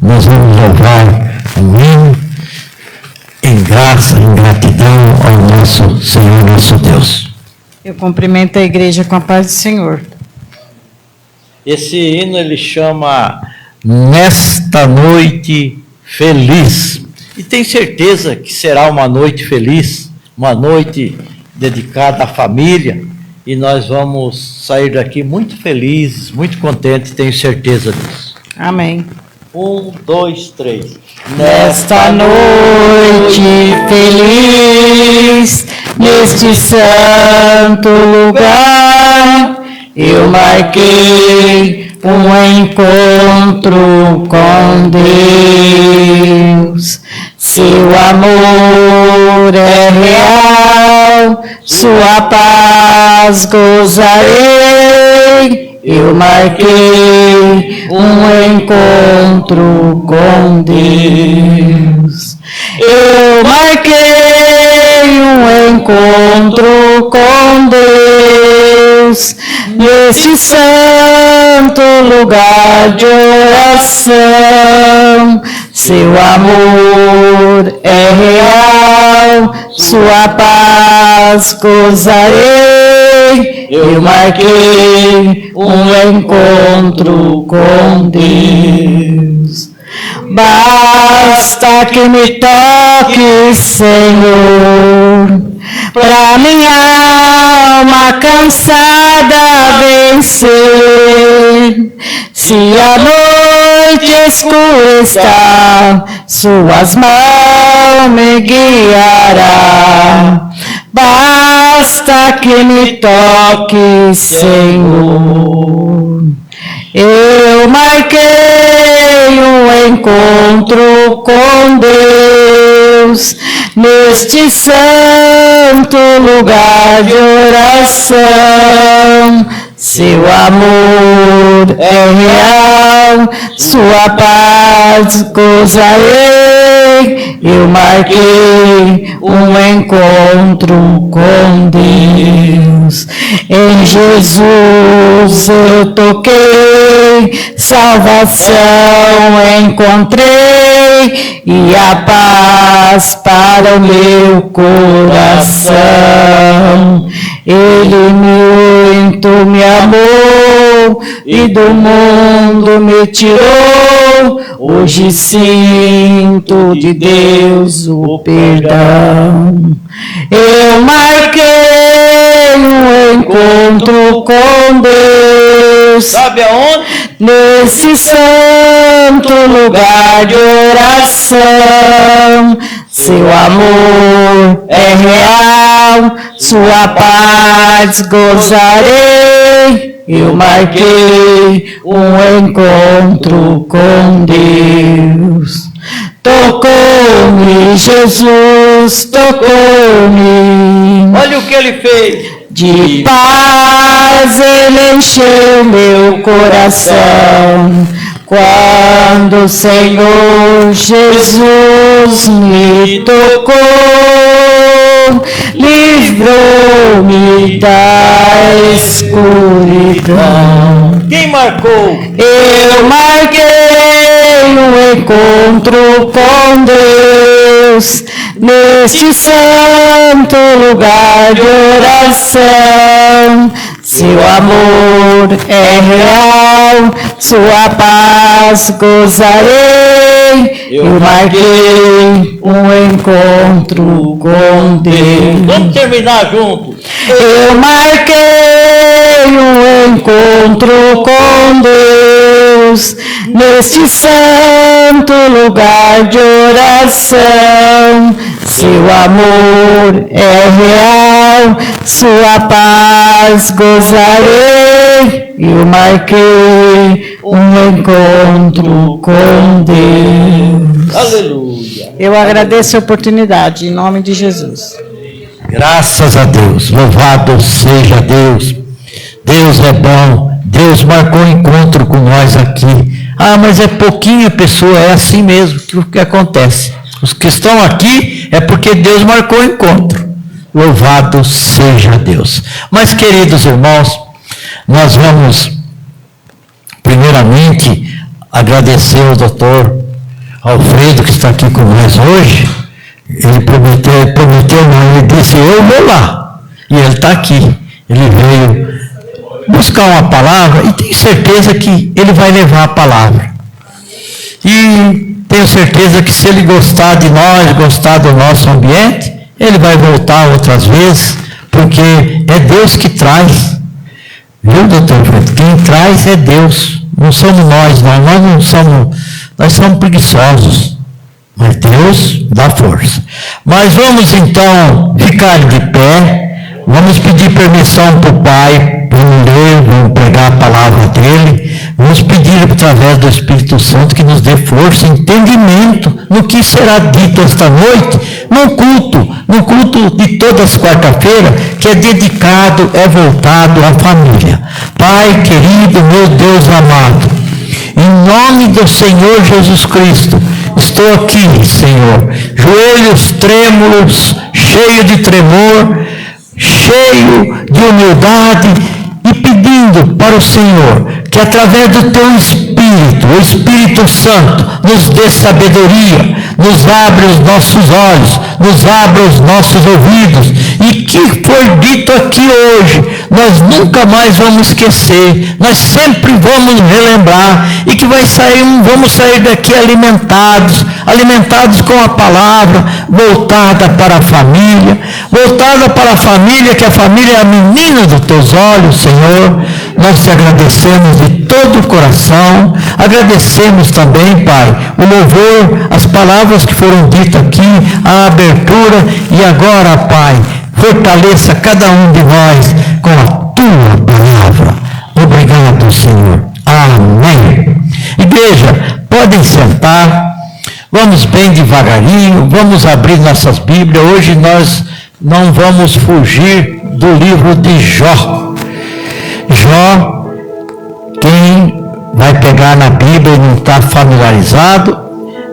C: nós vamos louvar um hino
F: em graça, em gratidão ao nosso Senhor, nosso Deus.
G: Eu cumprimento a igreja com a paz do Senhor.
B: Esse hino ele chama Nesta Noite Feliz. E tenho certeza que será uma noite feliz, uma noite dedicada à família. E nós vamos sair daqui muito felizes, muito contentes, tenho certeza disso.
G: Amém.
B: 1, 2, 3.
G: Nesta noite feliz, neste santo lugar, eu marquei um encontro com Deus. Seu amor é real, sua paz gozarei. Eu marquei um encontro com Deus. Eu marquei um encontro com Deus neste santo lugar de oração. Seu amor é real, sua paz gozarei. Eu marquei um encontro com Deus. Basta que me toque, Senhor, pra minha alma cansada vencer. Se a noite escura está, suas mãos me guiará. Basta que me toque, Senhor. Eu marquei um encontro com Deus neste santo lugar de oração. Seu amor é real, sua paz gozarei. Eu marquei um encontro com Deus. Em Jesus eu toquei, salvação encontrei e a paz para o meu coração. Ele muito me amou e do mundo me tirou. Hoje sinto de Deus o perdão. Eu marquei um encontro com Deus.
B: Sabe aonde?
G: Nesse santo lugar de oração. Seu amor é real, sua paz gozarei. Eu marquei um encontro com Deus. Tocou-me, Jesus, tocou-me.
B: Olha o que ele fez.
G: De paz ele encheu meu coração. Quando o Senhor Jesus me tocou, livrou-me da escuridão.
B: Quem marcou?
G: Eu marquei um encontro com Deus neste santo lugar de oração. Seu amor é real, sua paz gozarei. Eu marquei um encontro com Deus.
B: Vamos terminar juntos.
G: Eu marquei um encontro com Deus neste santo lugar de oração. Seu amor é real, sua paz gozarei. Eu marquei um encontro com Deus.
B: Aleluia.
G: Eu agradeço a oportunidade, em nome de Jesus.
F: Graças a Deus, louvado seja Deus. Deus é bom, Deus marcou um encontro com nós aqui. Ah, mas é pouquinha pessoa, é assim mesmo que acontece. Os que estão aqui é porque Deus marcou o encontro. Louvado seja Deus. Mas, queridos irmãos, nós vamos, primeiramente, agradecer ao doutor Alfredo, que está aqui com nós hoje, Ele prometeu não, ele disse, eu vou lá. E ele está aqui. Ele veio buscar uma palavra e tenho certeza que ele vai levar a palavra. E tenho certeza que se ele gostar de nós, gostar do nosso ambiente, ele vai voltar outras vezes, porque é Deus que traz. Viu, doutor? Quem traz é Deus. Não somos nós, nós somos preguiçosos. Mas Deus dá força. Mas vamos então ficar de pé. Vamos pedir permissão para o Pai, vamos ler, vamos pregar a palavra dele, vamos pedir através do Espírito Santo que nos dê força, entendimento no que será dito esta noite, no culto de todas as quarta-feiras, que é dedicado, é voltado à família. Pai querido, meu Deus amado, em nome do Senhor Jesus Cristo, estou aqui, Senhor, joelhos trêmulos, cheio de tremor, cheio de humildade e pedindo para o Senhor que através do teu Espírito, o Espírito Santo, nos dê sabedoria, nos abra os nossos olhos, nos abra os nossos ouvidos, e que foi dito aqui hoje, nós nunca mais vamos esquecer, nós sempre vamos relembrar, e que vamos sair daqui alimentados com a palavra, voltada para a família, que a família é a menina dos teus olhos, Senhor. Nós te agradecemos de todo o coração, agradecemos também, Pai, o louvor, as palavras que foram ditas aqui, a abertura, e agora, Pai, fortaleça cada um de nós com a tua palavra. Obrigado, Senhor. Amém. Igreja, podem sentar. Vamos bem devagarinho, vamos abrir nossas Bíblias. Hoje nós não vamos fugir do livro de Jó. Jó, quem vai pegar na Bíblia e não está familiarizado,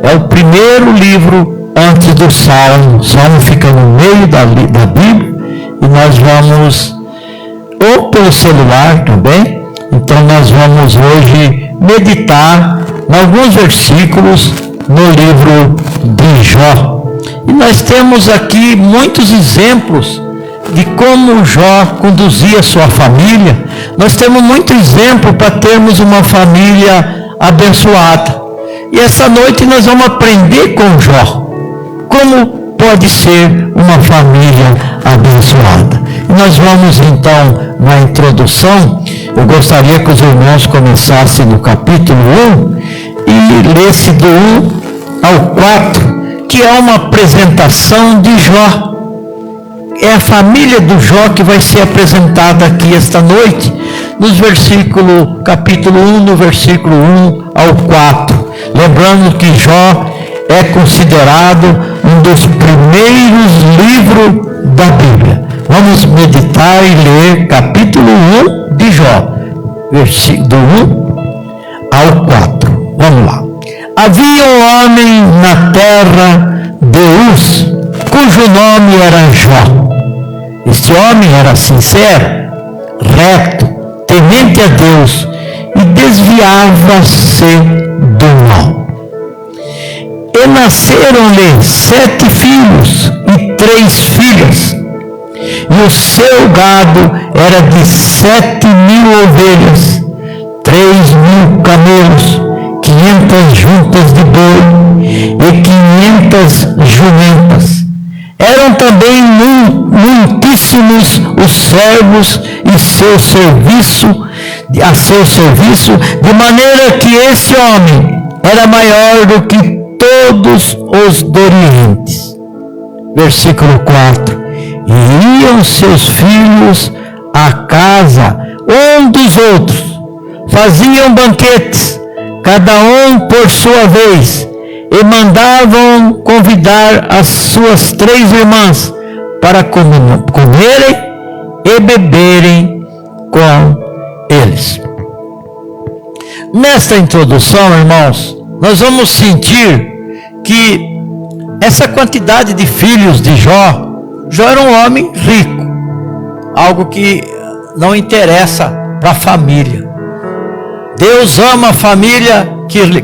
F: é o primeiro livro antes do Salmo. O Salmo fica no meio da Bíblia, e nós vamos, ou pelo celular também, então nós vamos hoje meditar em alguns versículos no livro de Jó. E nós temos aqui muitos exemplos de como Jó conduzia sua família. Nós temos muito exemplo para termos uma família abençoada. E essa noite nós vamos aprender com Jó como pode ser uma família abençoada. E nós vamos então na introdução. Eu gostaria que os irmãos começassem no capítulo 1 e lesse do 1 ao 4, que é uma apresentação de Jó. É a família do Jó que vai ser apresentada aqui esta noite, capítulo 1, no versículo 1 ao 4. Lembrando que Jó é considerado um dos primeiros livros da Bíblia. Vamos meditar e ler capítulo 1 de Jó, do 1 ao 4. Vamos lá. Havia um homem na terra de Uz, cujo nome era Jó. Este homem era sincero, reto, temente a Deus, e desviava-se do mal. E nasceram-lhe 7 filhos e 3 filhas, e o seu gado era de 7.000 ovelhas, 3.000 camelos, 500 juntas de boi e 500 jumentas. Eram também muitíssimos os servos a seu serviço, de maneira que esse homem era maior do que todos os do Oriente. Versículo 4. E iam seus filhos à casa um dos outros, faziam banquetes, cada um por sua vez, e mandavam convidar as suas 3 irmãs para comerem e beberem com eles. Nesta introdução, irmãos, nós vamos sentir que essa quantidade de filhos de Jó era um homem rico, algo que não interessa para a família. Deus ama a família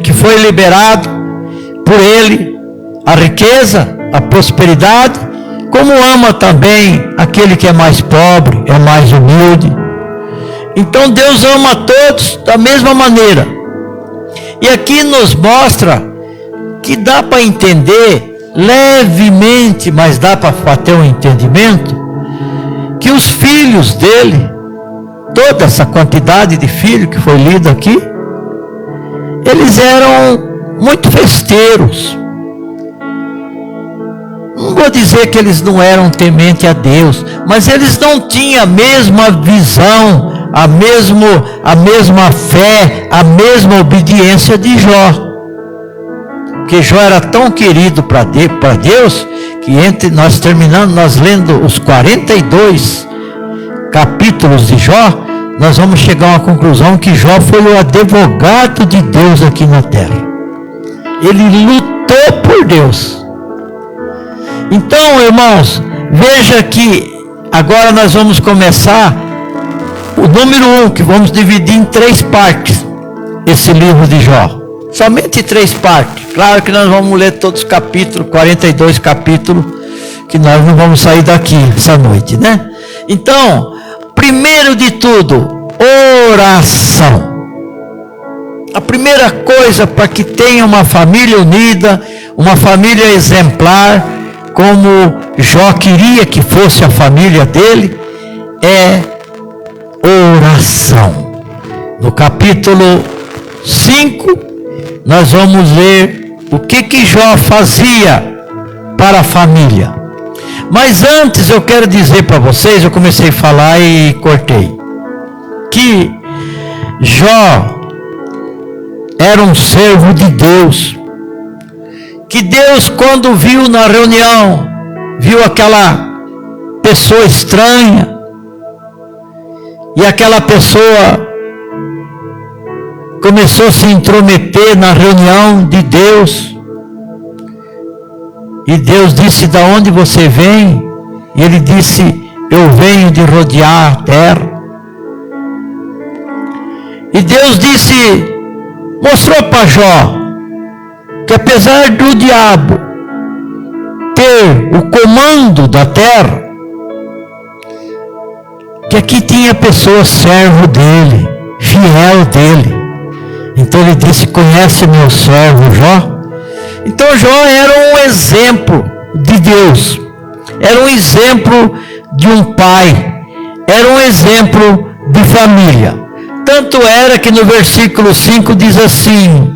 F: que foi liberado por ele, a riqueza a prosperidade, como ama também aquele que é mais pobre, é mais humilde. Então Deus ama a todos da mesma maneira. E aqui nos mostra que dá para entender levemente, mas dá para ter um entendimento, que os filhos dele, toda essa quantidade de filhos que foi lido aqui, eles eram muito festeiros. Não vou dizer que eles não eram tementes a Deus, mas eles não tinham a mesma visão, a mesma fé, a mesma obediência de Jó. Porque Jó era tão querido para Deus, que entre nós terminando, nós lendo os 42 capítulos de Jó, nós vamos chegar a uma conclusão que Jó foi o advogado de Deus aqui na terra. Ele lutou por Deus. Então, irmãos, veja que agora nós vamos começar o número 1, que vamos dividir em 3 partes, esse livro de Jó. Somente 3 partes. Claro que nós vamos ler todos os capítulos, 42 capítulos, que nós não vamos sair daqui essa noite, né? Então, primeiro de tudo, oração. A primeira coisa para que tenha uma família unida, uma família exemplar, como Jó queria que fosse a família dele, é oração. No capítulo 5, nós vamos ler o que Jó fazia para a família. Mas antes eu quero dizer para vocês, eu comecei a falar e cortei, que Jó era um servo de Deus, que Deus, quando viu na reunião, viu aquela pessoa estranha, e aquela pessoa começou a se intrometer na reunião de Deus, e Deus disse: da onde você vem? E ele disse: eu venho de rodear a terra. E Deus mostrou para Jó que apesar do diabo ter o comando da terra, que aqui tinha pessoas servo dele, fiel dele. Então ele disse: conhece meu servo Jó? Então Jó era um exemplo de Deus, era um exemplo de um pai, era um exemplo de família. Tanto era que no versículo 5 diz assim: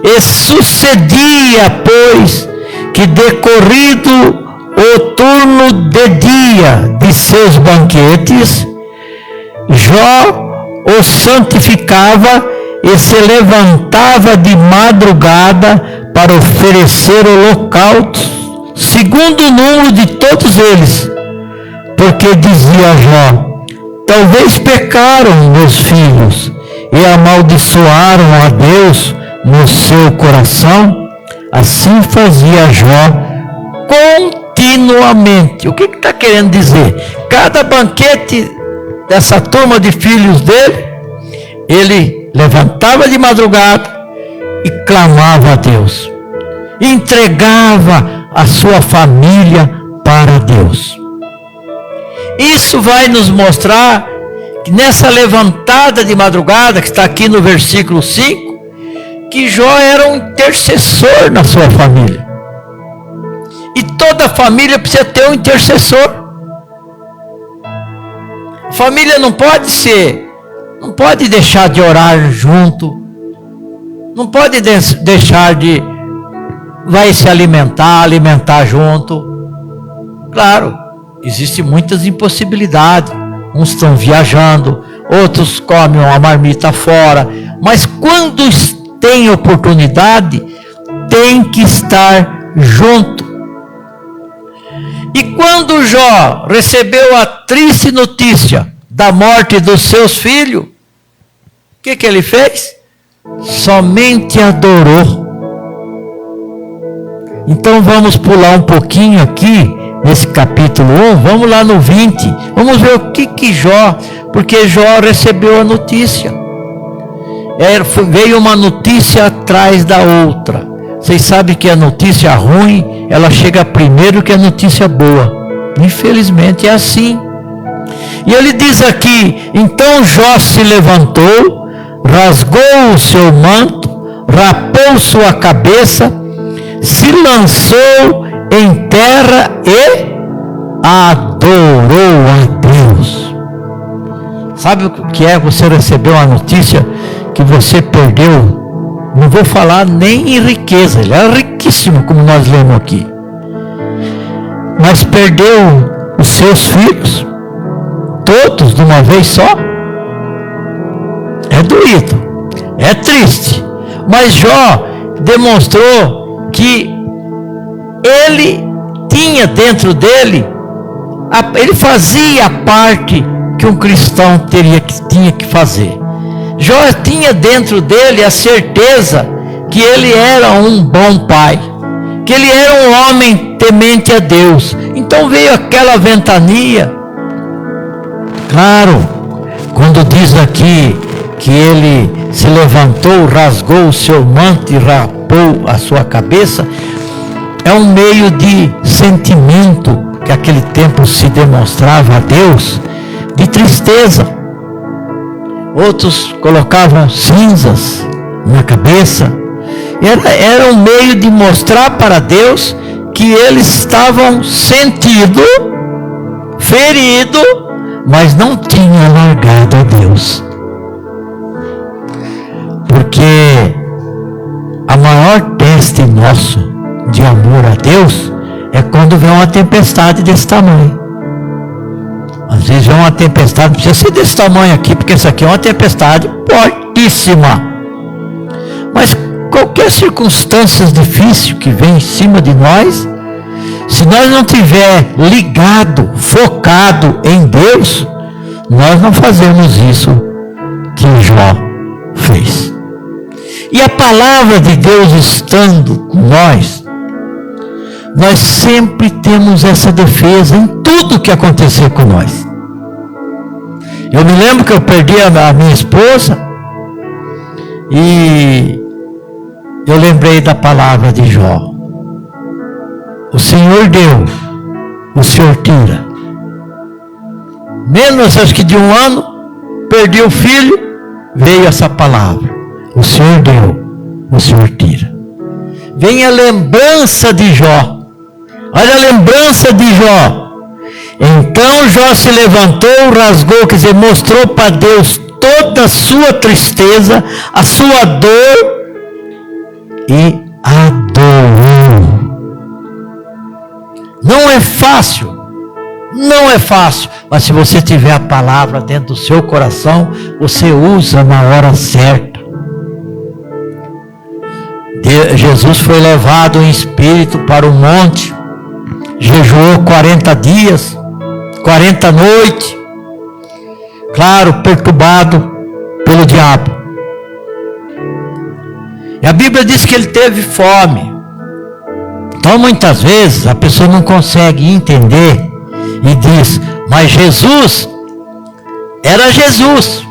F: e sucedia, pois, que decorrido o turno de dia de seus banquetes, Jó o santificava e se levantava de madrugada para oferecer holocaustos, segundo o número de todos eles, porque dizia Jó: talvez pecaram meus filhos e amaldiçoaram a Deus no seu coração. Assim fazia Jó continuamente. O que está querendo dizer? Cada banquete dessa turma de filhos dele, ele levantava de madrugada e clamava a Deus, entregava a sua família para Deus. Isso vai nos mostrar que nessa levantada de madrugada, que está aqui no versículo 5, que Jó era um intercessor na sua família. E toda família precisa ter um intercessor. A família não pode deixar de orar junto, não pode deixar de vai se alimentar junto. Claro, existem muitas impossibilidades. Uns estão viajando, outros comem uma marmita fora, mas quando tem oportunidade, tem que estar junto. E quando Jó recebeu a triste notícia da morte dos seus filhos, o que ele fez? Somente adorou. Então vamos pular um pouquinho aqui, nesse capítulo 1, vamos lá no 20, vamos ver o que Jó, porque Jó recebeu a notícia. Veio uma notícia atrás da outra. Vocês sabem que a notícia ruim, ela chega primeiro que a notícia boa. Infelizmente é assim. E ele diz aqui: então Jó se levantou, rasgou o seu manto, rapou sua cabeça, se lançou em terra e adorou a Deus. Sabe o que é você receber uma notícia que você perdeu? Não vou falar nem em riqueza, ele é riquíssimo, como nós lemos aqui, mas perdeu os seus filhos, todos de uma vez só. É doído, é triste, mas Jó demonstrou que ele tinha dentro dele, ele fazia a parte que um cristão tinha que fazer. Jó tinha dentro dele a certeza que ele era um bom pai, que ele era um homem temente a Deus. Então veio aquela ventania. Claro, quando diz aqui que ele se levantou, rasgou o seu manto e rapou a sua cabeça, é um meio de sentimento que aquele tempo se demonstrava a Deus, de tristeza. Outros colocavam cinzas na cabeça. Era um meio de mostrar para Deus que eles estavam sentido, ferido, mas não tinham largado a Deus. Porque a maior teste nosso de amor a Deus é quando vem uma tempestade desse tamanho. Às vezes é uma tempestade, não precisa ser desse tamanho aqui, porque isso aqui é uma tempestade fortíssima. Mas qualquer circunstância difícil que vem em cima de nós, se nós não tiver ligado, focado em Deus, nós não fazemos isso que Jó fez. E a palavra de Deus estando com nós sempre temos essa defesa em tudo que acontecer com nós. Eu me lembro que eu perdi a minha esposa e eu lembrei da palavra de Jó. O Senhor deu, o Senhor tira. Menos acho que de um ano, perdi o filho, veio essa palavra. O Senhor deu, o Senhor tira. Vem a lembrança de Jó. Olha a lembrança de Jó. Então Jó se levantou, rasgou, quer dizer, mostrou para Deus toda a sua tristeza, a sua dor, e adorou. Não é fácil, mas se você tiver a palavra dentro do seu coração, você usa na hora certa. Jesus foi levado em espírito para o monte, jejuou 40 dias, 40 noites, claro, perturbado pelo diabo. E a Bíblia diz que ele teve fome. Então muitas vezes a pessoa não consegue entender e diz, mas Jesus era Jesus.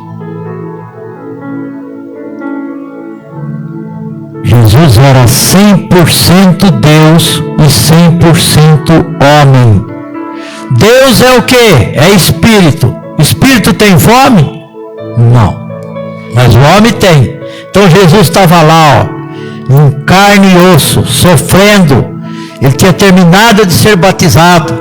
F: Jesus era 100% Deus e 100% homem. Deus é o quê? É espírito. Espírito tem fome? Não. Mas o homem tem. Então Jesus estava lá, em carne e osso, sofrendo. Ele tinha terminado de ser batizado.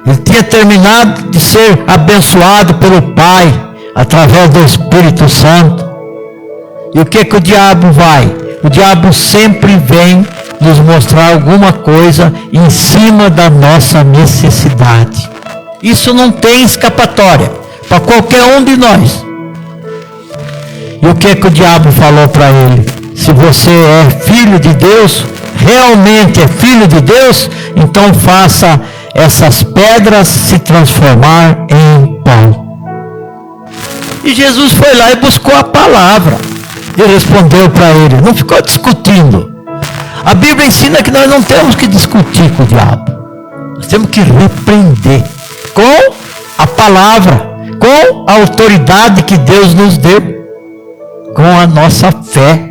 F: Ele tinha terminado de ser abençoado pelo Pai, através do Espírito Santo. E o que o diabo vai? O diabo sempre vem nos mostrar alguma coisa em cima da nossa necessidade. Isso não tem escapatória para qualquer um de nós. E o que o diabo falou para ele? Se você é filho de Deus, realmente é filho de Deus, então faça essas pedras se transformar em pão. E Jesus foi lá e buscou a palavra. E respondeu para ele, não ficou discutindo. A Bíblia ensina que nós não temos que discutir com o diabo. Nós temos que repreender com a palavra, com a autoridade que Deus nos deu, com a nossa fé.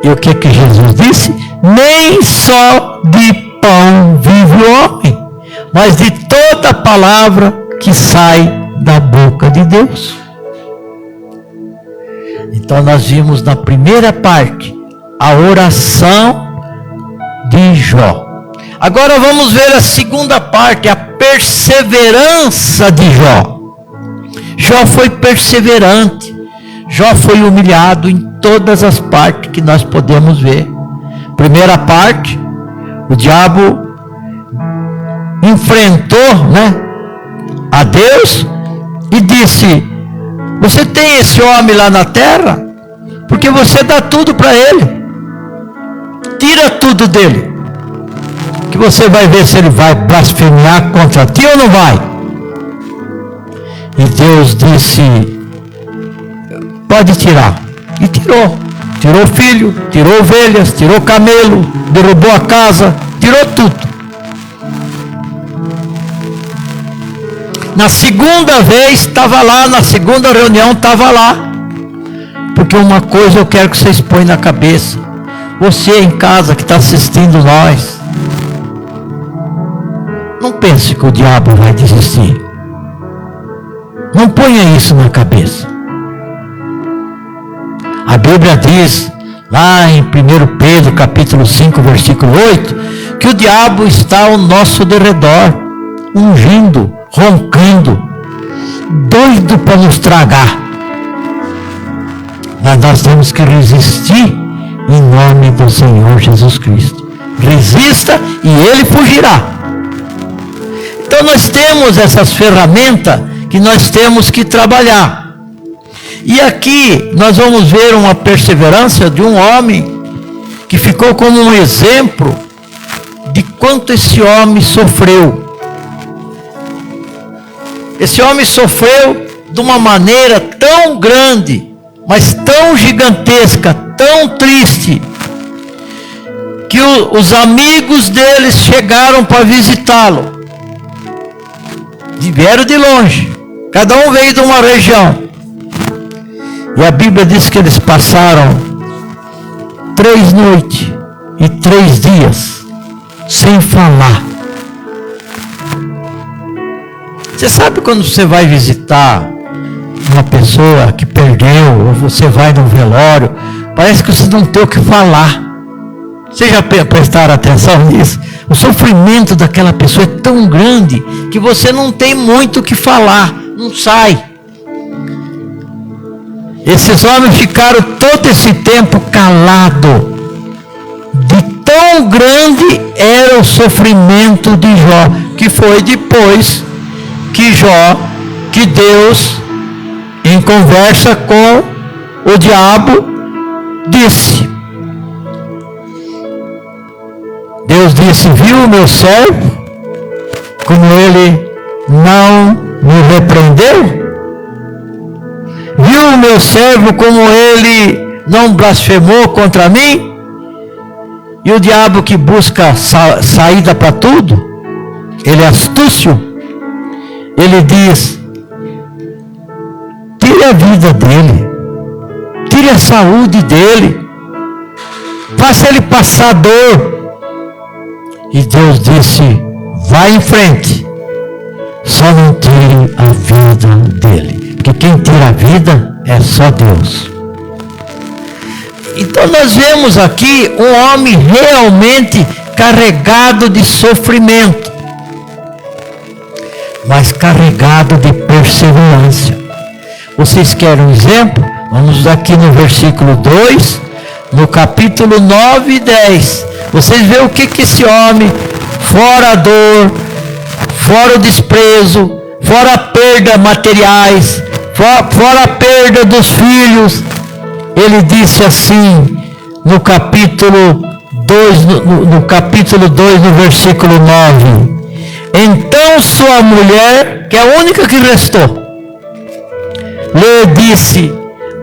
F: E o que Jesus disse? Nem só de pão vive o homem, mas de toda palavra que sai da boca de Deus. Então nós vimos na primeira parte a oração de Jó. Agora vamos ver a segunda parte, a perseverança de Jó. Jó foi perseverante. Jó foi humilhado em todas as partes que nós podemos ver. Primeira parte, o diabo enfrentou, a Deus e disse: você tem esse homem lá na terra, porque você dá tudo para ele. Tira tudo dele, que você vai ver se ele vai blasfemar contra ti ou não vai. E Deus disse: pode tirar. E tirou. Tirou o filho, tirou ovelhas, tirou camelo, derrubou a casa, tirou tudo. Na segunda vez estava lá, na segunda reunião estava lá. Porque uma coisa eu quero que vocês põem na cabeça. Você em casa que está assistindo nós, não pense que o diabo vai desistir. Não ponha isso na cabeça. A Bíblia diz, lá em 1 Pedro capítulo 5, versículo 8, que o diabo está ao nosso derredor, ungindo, roncando, doido para nos tragar. Mas nós temos que resistir em nome do Senhor Jesus Cristo. Resista e ele fugirá. Então nós temos essas ferramentas que nós temos que trabalhar. E aqui nós vamos ver uma perseverança de um homem que ficou como um exemplo de quanto esse homem sofreu. Esse homem sofreu de uma maneira tão grande, mas tão gigantesca, tão triste, que os amigos deles chegaram para visitá-lo. Vieram de longe, cada um veio de uma região. E a Bíblia diz que eles passaram 3 noites e 3 dias sem falar. Você sabe quando você vai visitar uma pessoa que perdeu, ou você vai no velório, parece que você não tem o que falar. Vocês já prestaram atenção nisso? O sofrimento daquela pessoa é tão grande que você não tem muito o que falar, não sai. Esses homens ficaram todo esse tempo calados. De tão grande era o sofrimento de Jó, que foi depois que Deus, em conversa com o diabo, disse: Deus disse, viu o meu servo, como ele não me repreendeu? Viu o meu servo como ele não blasfemou contra mim? E o diabo que busca saída para tudo, ele é astúcio, ele diz: tire a vida dele, tire a saúde dele, faça ele passar dor. E Deus disse: vai em frente, só não tire a vida dele, porque quem tira a vida é só Deus. Então nós vemos aqui um homem realmente carregado de sofrimento, mas carregado de perseverança. Vocês querem um exemplo? Vamos aqui no versículo 2, no capítulo 9 e 10. Vocês veem o que esse homem, fora a dor, fora o desprezo, fora a perda materiais, fora a perda dos filhos, ele disse assim, no capítulo 2, no versículo 9: então sua mulher, que é a única que restou, lhe disse: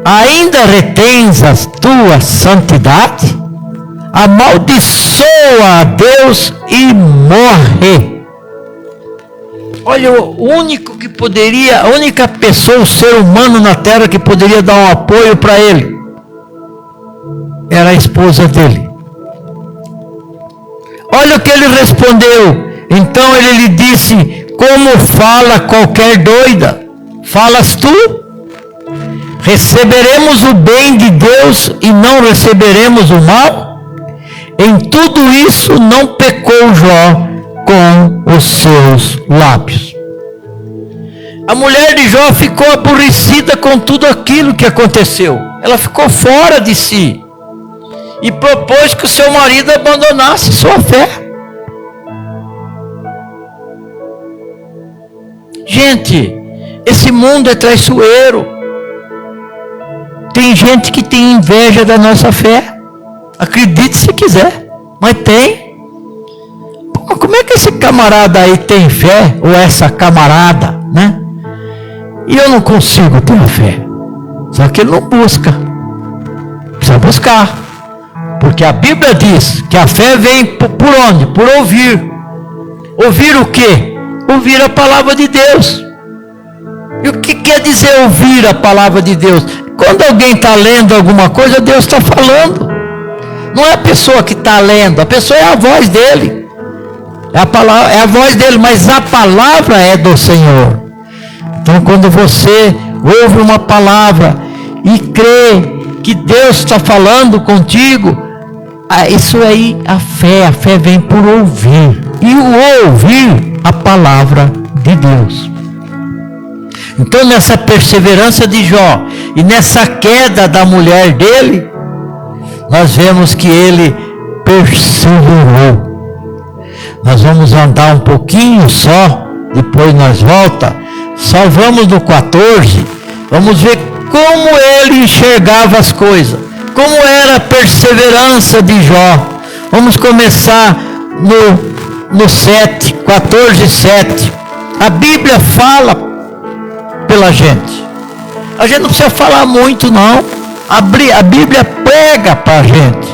F: ainda retens a tua santidade? Amaldiçoa a Deus e morre. Olha, o único que poderia, a única pessoa, o ser humano na terra que poderia dar um apoio para ele. era a esposa dele. Olha o que ele respondeu. Então ele lhe disse: como fala qualquer doida? Falas tu? Receberemos o bem de Deus e não receberemos o mal? Em tudo isso não pecou Jó com os seus lábios. A mulher de Jó ficou aborrecida com tudo aquilo que aconteceu. Ela ficou fora de si e propôs que o seu marido abandonasse sua fé. Gente, esse mundo é traiçoeiro. Tem gente que tem inveja da nossa fé. Acredite se quiser, mas tem. Pô, como é que esse camarada aí tem fé, ou essa camarada, né? E eu não consigo ter a fé. Só que ele não busca. Precisa buscar. Porque a Bíblia diz que a fé vem por onde? Por ouvir. Ouvir o quê? Ouvir a palavra de Deus. E o que quer dizer ouvir a palavra de Deus? Quando alguém está lendo alguma coisa, Deus está falando. Não é a pessoa que está lendo, a pessoa é a voz dele. É a voz dele, mas a palavra é do Senhor. Então, quando você ouve uma palavra e crê que Deus está falando contigo, isso aí, a fé vem por ouvir. E o ouvir a palavra de Deus. Então, nessa perseverança de Jó e nessa queda da mulher dele, nós vemos que ele perseverou. Nós vamos andar um pouquinho só, depois nós volta. Só vamos no 14, vamos ver como ele enxergava as coisas, como era a perseverança de Jó. Vamos começar no 7, 14, 7. A Bíblia fala pela gente. A gente não precisa falar muito não. A Bíblia prega para a gente.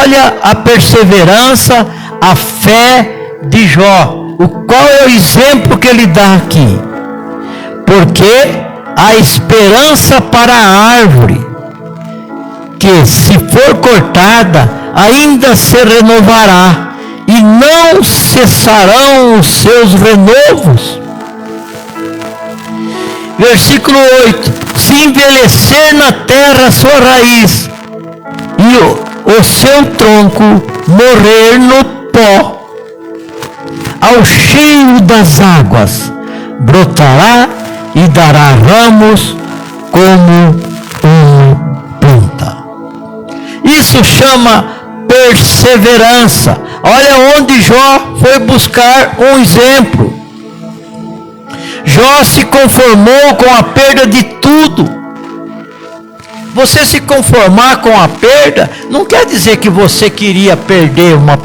F: Olha a perseverança, a fé de Jó. Qual é o exemplo que ele dá aqui? Porque a esperança para a árvore, que se for cortada, ainda se renovará, e não cessarão os seus renovos. Versículo 8: se envelhecer na terra a sua raiz, e o seu tronco morrer no pó, ao cheiro das águas brotará e dará ramos como uma planta. Isso chama perseverança. Olha onde Jó foi buscar um exemplo. Jó se conformou com a perda de tudo. Você se conformar com a perda não quer dizer que você queria perder uma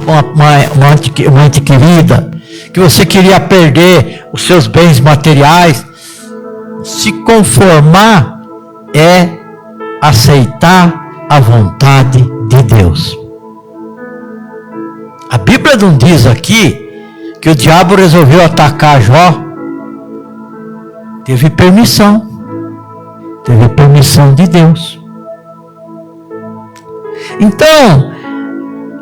F: ente querida, que você queria perder os seus bens materiais. Se conformar é aceitar a vontade de Deus. A Bíblia não diz aqui que o diabo resolveu atacar Jó. Teve permissão de Deus. Então,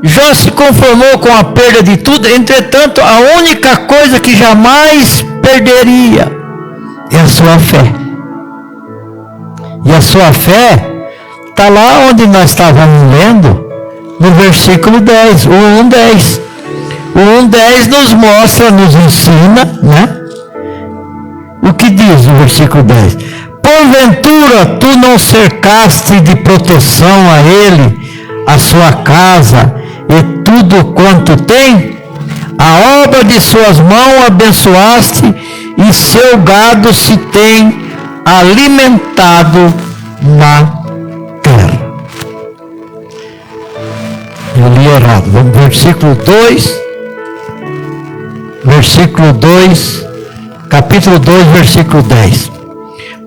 F: Jó se conformou com a perda de tudo. Entretanto, a única coisa que jamais perderia é a sua fé. E a sua fé está lá onde nós estávamos lendo, no versículo 10, o 1:10. O 1:10 nos mostra, nos ensina, né? O que diz o versículo 10? Porventura tu não cercaste de proteção a ele, a sua casa e tudo quanto tem? A obra de suas mãos abençoaste, e seu gado se tem alimentado na terra. Eu li errado. Vamos versículo 2. Versículo 2. Capítulo 2, versículo 10.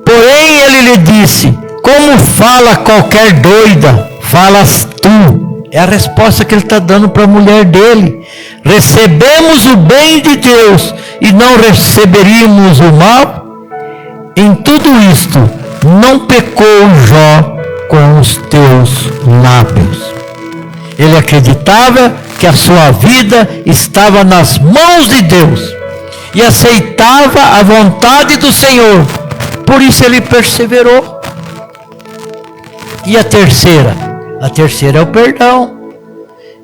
F: Porém ele lhe disse: como fala qualquer doida, falas tu. É a resposta que ele está dando para a mulher dele. Recebemos o bem de Deus e não receberíamos o mal? Em tudo isto não pecou Jó com os teus lábios. Ele acreditava que a sua vida estava nas mãos de Deus e aceitava a vontade do Senhor. Por isso ele perseverou. E a terceira? A terceira é o perdão.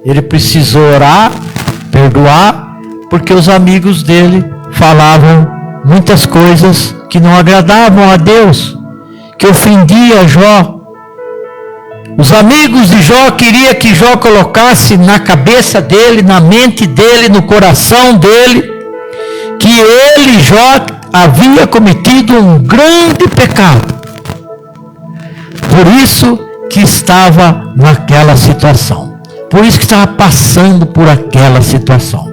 F: Ele precisou orar, perdoar, porque os amigos dele falavam muitas coisas que não agradavam a Deus, que ofendia Jó. Os amigos de Jó queriam que Jó colocasse na cabeça dele, na mente dele, no coração dele, que ele, Jó, havia cometido um grande pecado. Por isso que estava naquela situação. Por isso que estava passando por aquela situação.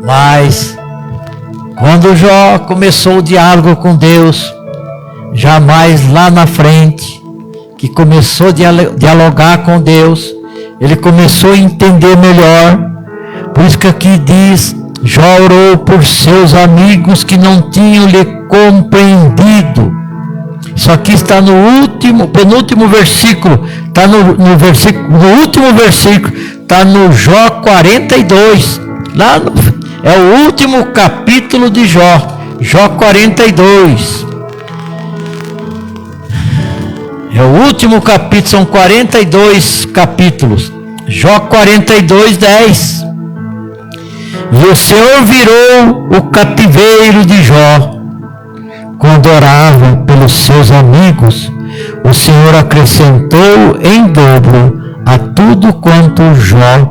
F: Mas, quando Jó começou o diálogo com Deus, jamais lá na frente, que começou a dialogar com Deus, ele começou a entender melhor. Por isso que aqui diz, Jó orou por seus amigos que não tinham lhe compreendido. Isso aqui está no penúltimo versículo, está no último versículo, está no Jó 42, é o último capítulo de Jó, Jó 42. É o último capítulo, são 42 capítulos. Jó 42, 10. E o Senhor virou o cativeiro de Jó. Quando orava pelos seus amigos, o Senhor acrescentou em dobro a tudo quanto Jó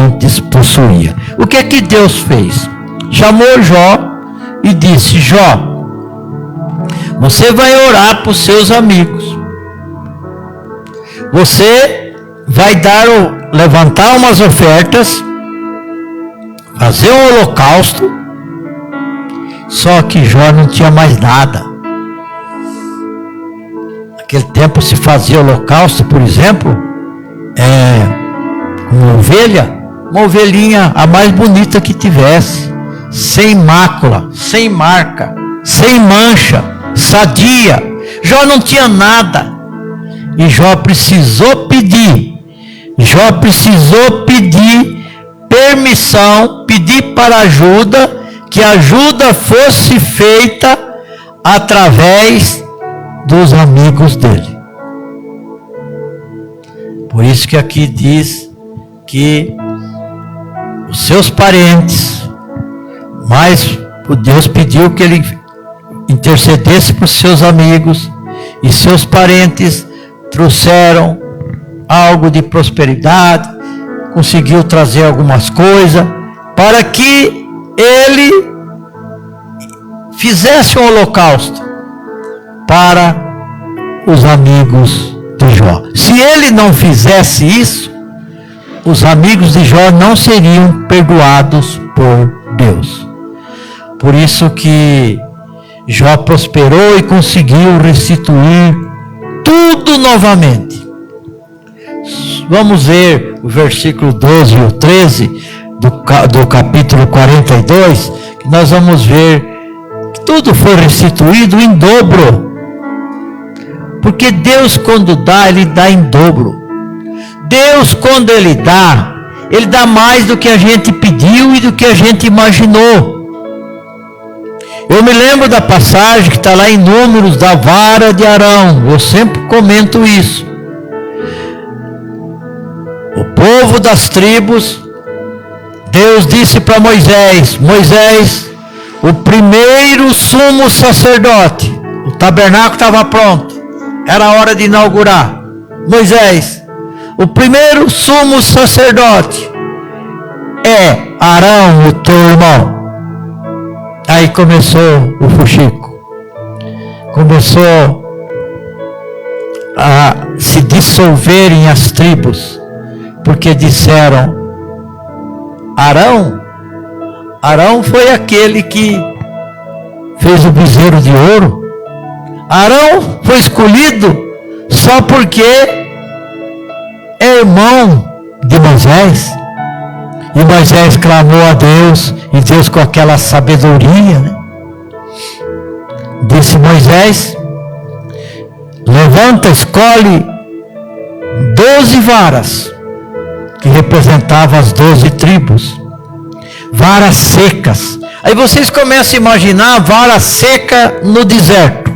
F: antes possuía. O que é que Deus fez? Chamou Jó e disse: Jó, você vai orar para os seus amigos. Você vai levantar umas ofertas, fazer um holocausto. Só que Jó não tinha mais nada. Naquele tempo se fazia holocausto, por exemplo, uma ovelhinha a mais bonita que tivesse, sem mácula, sem marca, sem mancha, sadia. Jó não tinha nada. E Jó precisou pedir permissão, pedir para ajuda, que a ajuda fosse feita através dos amigos dele. Por isso que aqui diz que os seus parentes, mas Deus pediu que ele intercedesse para os seus amigos, e seus parentes trouxeram algo de prosperidade, conseguiu trazer algumas coisas, para que ele fizesse um holocausto para os amigos de Jó. Se ele não fizesse isso, os amigos de Jó não seriam perdoados por Deus. Por isso que Jó prosperou e conseguiu restituir tudo novamente. Vamos ver o versículo 12 e o 13 do capítulo 42, que nós vamos ver que tudo foi restituído em dobro. Porque Deus, quando dá, Ele dá em dobro. Deus, quando Ele dá mais do que a gente pediu e do que a gente imaginou. Eu me lembro da passagem que está lá em Números, da vara de Arão. Eu sempre comento isso. O povo das tribos, Deus disse para Moisés: Moisés, o primeiro sumo sacerdote, o tabernáculo estava pronto, era a hora de inaugurar. Moisés, o primeiro sumo sacerdote é Arão, o teu irmão. Aí começou o fuxico, começou a se dissolverem as tribos, porque disseram: Arão foi aquele que fez o bezerro de ouro. Arão foi escolhido só porque é irmão de Moisés. E Moisés clamou a Deus, e Deus, com aquela sabedoria, disse: Moisés, levanta, escolhe 12 varas, que representavam as 12 tribos, varas secas. Aí vocês começam a imaginar a vara seca no deserto.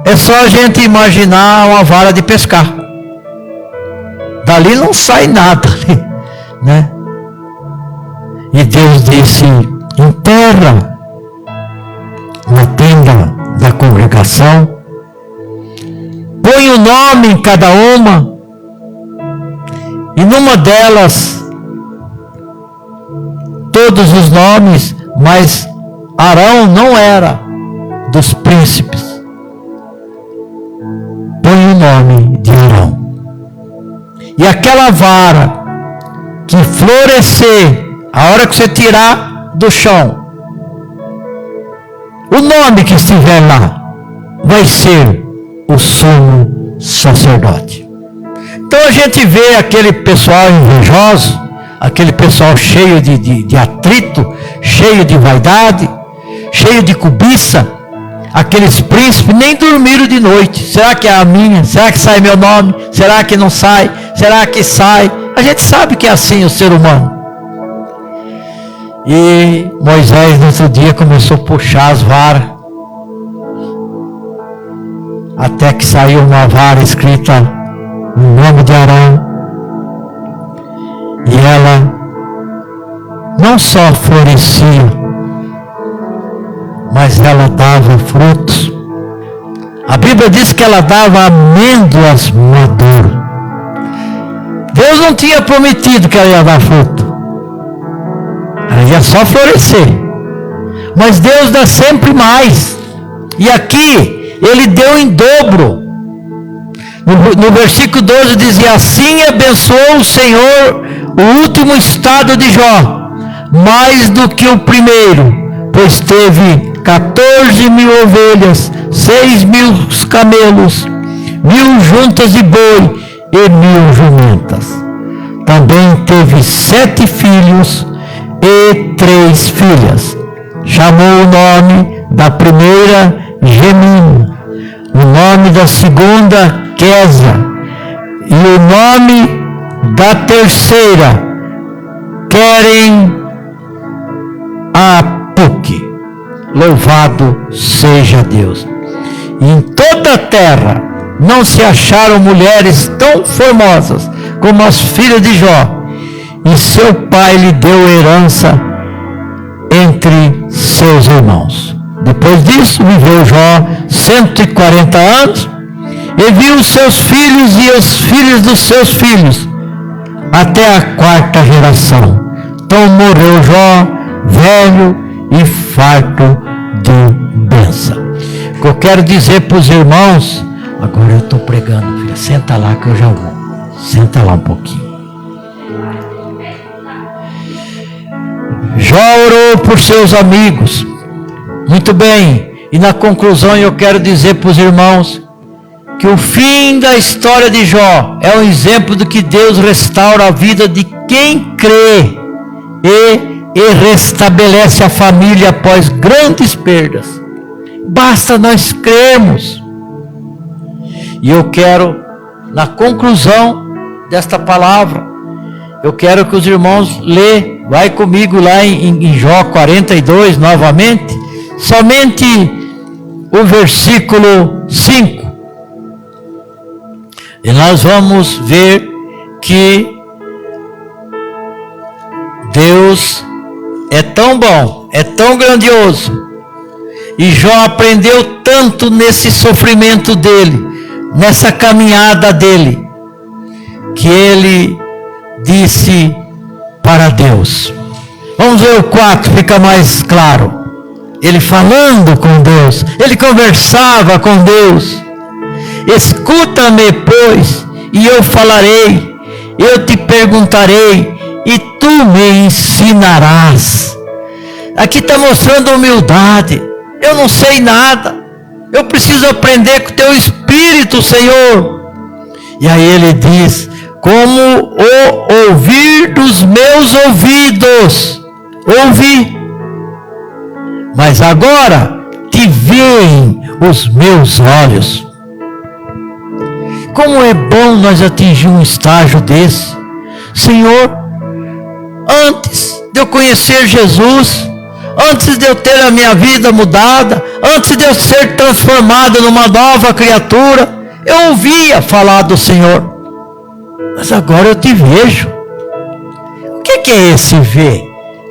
F: É só a gente imaginar uma vara de pescar. Dali não sai nada, né? E Deus disse: enterra na tenda da congregação, põe o nome em cada uma, e numa delas todos os nomes, mas Arão não era dos príncipes. Põe o nome de Arão. E aquela vara que florescer, a hora que você tirar do chão, o nome que estiver lá vai ser o sumo sacerdote. Então a gente vê aquele pessoal invejoso, aquele pessoal cheio de atrito, cheio de vaidade, cheio de cobiça, aqueles príncipes nem dormiram de noite. Será que é a minha? Será que sai meu nome? Será que não sai? Será que sai? A gente sabe que é assim o ser humano. E Moisés, no outro dia, começou a puxar as varas, até que saiu uma vara escrita no nome de Arão. E ela não só florescia, mas ela dava frutos. A Bíblia diz que ela dava amêndoas maduras. Deus não tinha prometido que ela ia dar fruto. Ela ia só florescer. Mas Deus dá sempre mais. E aqui, Ele deu em dobro. No versículo 12 dizia: assim abençoou o Senhor o último estado de Jó, mais do que o primeiro, pois teve 14.000 ovelhas, 6.000 camelos, 1.000 juntas de boi e 1.000 jumentas. Também teve 7 filhos e 3 filhas. Chamou o nome da primeira Gemina, o nome da segunda Quesa, e o nome da terceira Querem Apuque. Louvado seja Deus. E em toda a terra não se acharam mulheres tão formosas como as filhas de Jó, e seu pai lhe deu herança entre seus irmãos. Depois disso viveu Jó 140 anos, e viu os seus filhos e os filhos dos seus filhos, até a 4ª geração. Então morreu Jó, velho e farto de bênção. O que eu quero dizer para os irmãos, agora eu estou pregando, filha, senta lá que eu já vou. Senta lá um pouquinho. Jó orou por seus amigos. Muito bem. E na conclusão eu quero dizer para os irmãos que o fim da história de Jó é um exemplo de que Deus restaura a vida de quem crê e restabelece a família após grandes perdas. Basta nós crermos. E eu quero, na conclusão desta palavra, eu quero que os irmãos lê, vai comigo lá em Jó 42 novamente, somente o versículo 5. E nós vamos ver que Deus é tão bom, é tão grandioso, e Jó aprendeu tanto nesse sofrimento dele, nessa caminhada dele, que ele disse para Deus. Vamos ver o 4, fica mais claro. Ele falando com Deus, ele conversava com Deus. Escuta-me, pois, e eu falarei, eu te perguntarei, e tu me ensinarás. Aqui está mostrando humildade. Eu não sei nada, eu preciso aprender com o teu Espírito, Senhor. E aí ele diz: como o ouvir dos meus ouvidos, ouvi, mas agora te veem os meus olhos. Como é bom nós atingir um estágio desse. Senhor, antes de eu conhecer Jesus, antes de eu ter a minha vida mudada, antes de eu ser transformado numa nova criatura, eu ouvia falar do Senhor. Mas agora eu te vejo. O que é esse ver?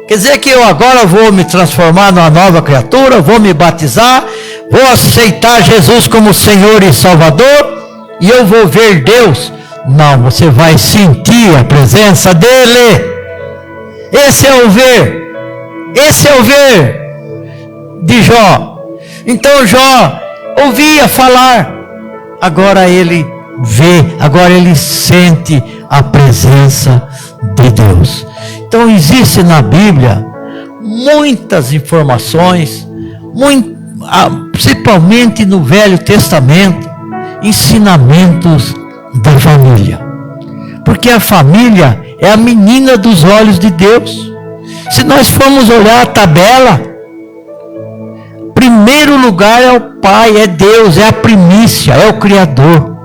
F: Quer dizer que eu agora vou me transformar numa nova criatura, vou me batizar, vou aceitar Jesus como Senhor e Salvador, e eu vou ver Deus? Não, você vai sentir a presença dEle. Esse é o ver. Esse é o ver de Jó. Então Jó ouvia falar, agora ele vê, agora ele sente a presença de Deus. Então existe na Bíblia muitas informações, principalmente no Velho Testamento, ensinamentos da família. Porque a família é a menina dos olhos de Deus. Se nós formos olhar a tabela, primeiro lugar é o Pai, é Deus, é a primícia, é o Criador.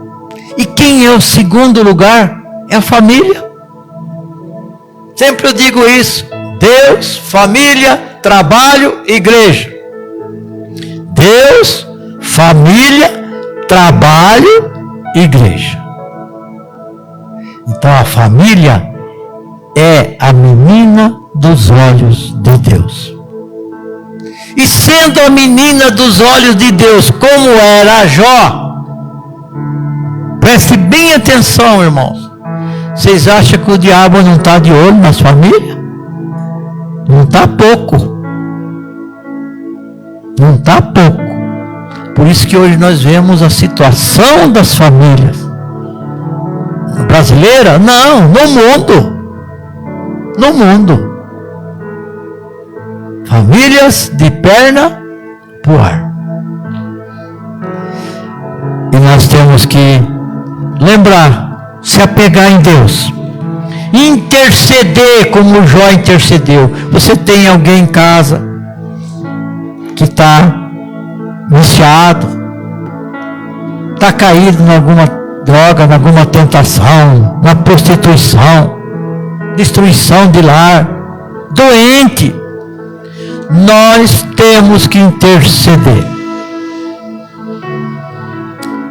F: E quem é o segundo lugar? É a família. Sempre eu digo isso: Deus, família, trabalho, igreja. Deus, família, trabalho, igreja. Então a família é a menina dos olhos de Deus. E sendo a menina dos olhos de Deus, como era Jó, preste bem atenção, irmãos. Vocês acham que o diabo não está de olho nas famílias? Não está pouco. Não está pouco. Por isso que hoje nós vemos a situação das famílias. Brasileira? Não, no mundo. No mundo. Famílias de perna pro ar. E nós temos que lembrar, se apegar em Deus, interceder como Jó intercedeu. Você tem alguém em casa que está viciado, está caído em alguma droga, em alguma tentação, na prostituição, destruição de lar, doente. Nós temos que interceder.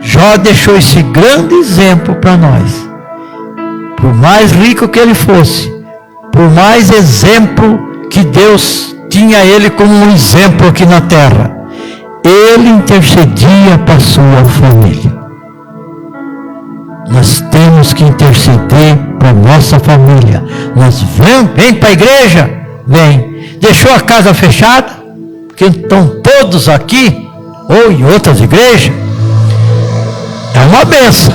F: Jó deixou esse grande exemplo para nós. Por mais rico que ele fosse, por mais exemplo que Deus tinha ele como um exemplo aqui na terra, ele intercedia para a sua família. Nós temos que interceder para a nossa família. Nós vem para a igreja? Vem. Deixou a casa fechada? Porque estão todos aqui, ou em outras igrejas. É uma bênção.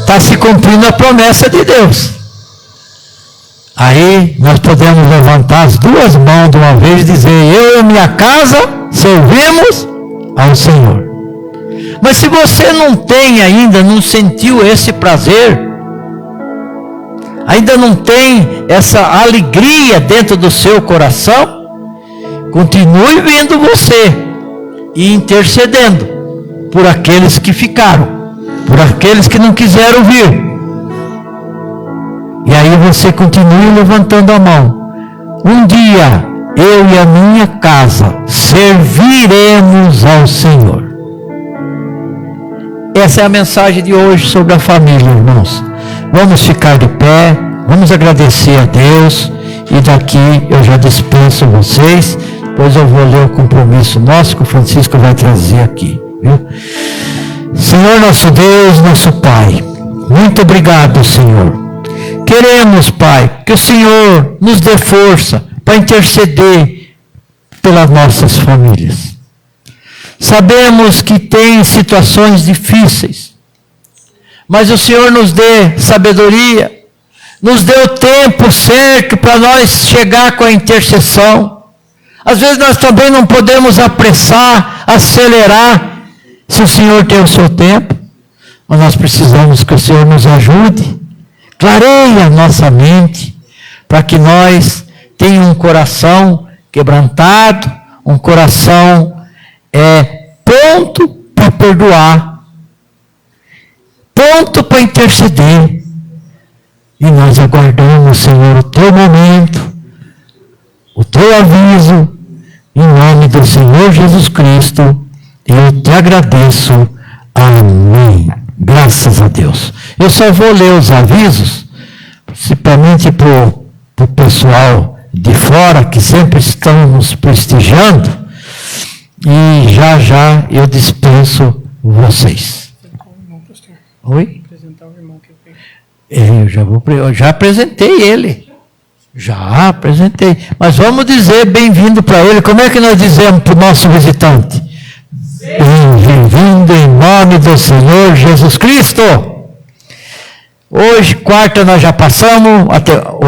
F: Está se cumprindo a promessa de Deus. Aí nós podemos levantar as duas mãos de uma vez e dizer: eu e minha casa servimos ao Senhor. Mas se você não tem ainda, não sentiu esse prazer, ainda não tem essa alegria dentro do seu coração, continue vendo você e intercedendo por aqueles que ficaram, por aqueles que não quiseram vir. E aí você continue levantando a mão. Um dia eu e a minha casa serviremos ao Senhor. Essa é a mensagem de hoje sobre a família, irmãos. Vamos ficar de pé, vamos agradecer a Deus, e daqui eu já dispenso vocês, depois eu vou ler o compromisso nosso que o Francisco vai trazer aqui, viu? Senhor nosso Deus, nosso Pai, muito obrigado, Senhor. Queremos, Pai, que o Senhor nos dê força para interceder pelas nossas famílias. Sabemos que tem situações difíceis, mas o Senhor nos dê sabedoria, nos dê o tempo certo para nós chegar com a intercessão. Às vezes nós também não podemos apressar, acelerar, se o Senhor tem o seu tempo, mas nós precisamos que o Senhor nos ajude, clareie a nossa mente, para que nós tenhamos um coração quebrantado, um coração pronto para perdoar, pronto para interceder. E nós aguardamos, Senhor, o teu momento, o teu aviso, em nome do Senhor Jesus Cristo. Eu te agradeço. Amém. Graças a Deus. Eu só vou ler os avisos, principalmente para o pessoal de fora, que sempre estão nos prestigiando, e já eu dispenso vocês. Oi? Eu já apresentei ele. Já apresentei. Mas vamos dizer bem-vindo para ele. Como é que nós dizemos para o nosso visitante? Bem-vindo em nome do Senhor Jesus Cristo. Hoje, quarta, nós já passamos,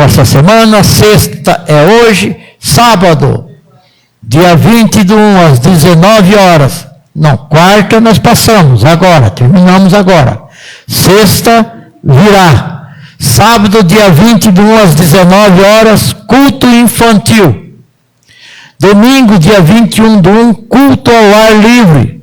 F: essa semana. Sexta é hoje. Sábado, dia 21, às 19 horas. Não, quarta nós passamos agora, terminamos agora. Sexta virá. Sábado, dia 21, às 19 horas, culto infantil. Domingo, dia 21/1, culto ao ar livre.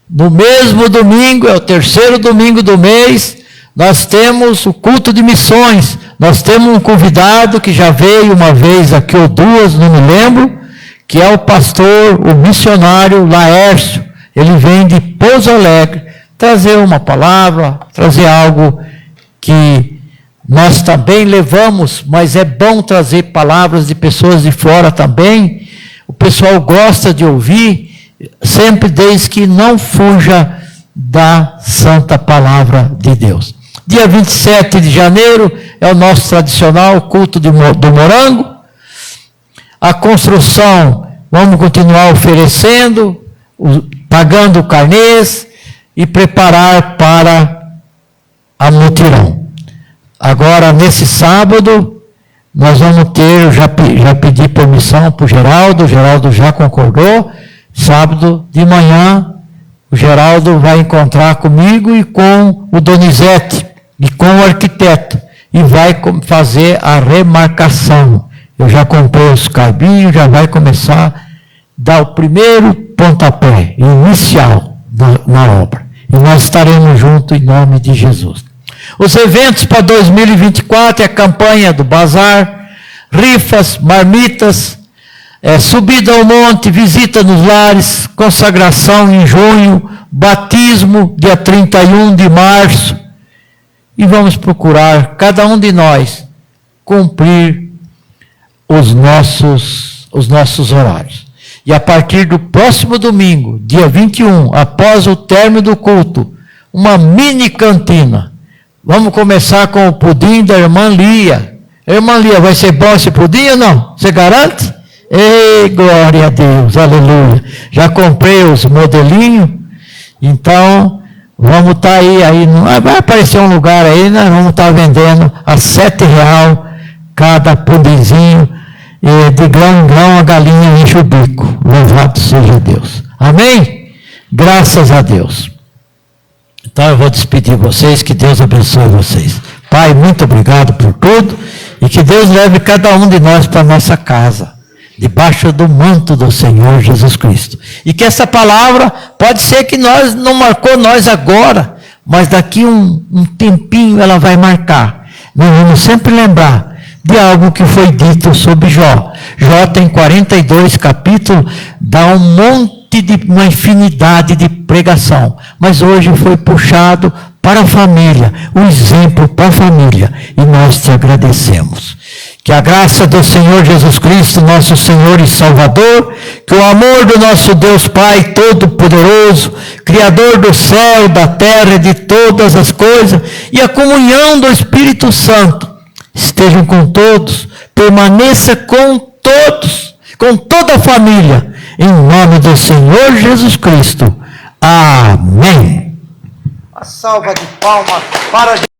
F: No mesmo domingo, é o terceiro domingo do mês, nós temos o culto de missões. Nós temos um convidado que já veio uma vez aqui ou duas, não me lembro, que é o pastor, o missionário Laércio. Ele vem de Pouso Alegre trazer uma palavra, trazer algo que nós também levamos, mas é bom trazer palavras de pessoas de fora também. O pessoal gosta de ouvir, sempre desde que não fuja da santa palavra de Deus. Dia 27 de janeiro é o nosso tradicional culto do morango. A construção, vamos continuar oferecendo, pagando carnês e preparar para a mutirão. Agora, nesse sábado, nós vamos ter, já pedi permissão para o Geraldo já concordou. Sábado de manhã, o Geraldo vai encontrar comigo e com o Donizete, e com o arquiteto, e vai fazer a remarcação. Eu já comprei os carbinhos, já vai começar a dar o primeiro pontapé inicial na obra. E nós estaremos juntos em nome de Jesus. Os eventos para 2024 é a campanha do bazar, rifas, marmitas, subida ao monte, visita nos lares, consagração em junho, batismo dia 31 de março. E vamos procurar, cada um de nós, cumprir os nossos horários. E a partir do próximo domingo, dia 21, após o término do culto, uma mini cantina. Vamos começar com o pudim da irmã Lia. Irmã Lia, vai ser bom esse pudim ou não? Você garante? Ei, glória a Deus, aleluia. Já comprei os modelinhos, então vamos estar aí vai aparecer um lugar aí, nós vamos estar vendendo a R$7 cada pudimzinho, e de grão em grão a galinha enche o bico. Louvado seja Deus. Amém? Graças a Deus. Então eu vou despedir vocês, que Deus abençoe vocês. Pai, muito obrigado por tudo, e que Deus leve cada um de nós para a nossa casa, debaixo do manto do Senhor Jesus Cristo. E que essa palavra, pode ser que nós não marcou nós agora, mas daqui um tempinho ela vai marcar. Nós vamos sempre lembrar de algo que foi dito sobre Jó. Jó tem 42 capítulos, dá uma infinidade de pregação, mas hoje foi puxado para a família, o exemplo para a família, e nós te agradecemos. Que a graça do Senhor Jesus Cristo, nosso Senhor e Salvador, que o amor do nosso Deus Pai Todo-Poderoso, Criador do céu, da terra e de todas as coisas, e a comunhão do Espírito Santo, estejam com todos, permaneça com todos, com toda a família, em nome do Senhor Jesus Cristo. Amém. A salva de palmas para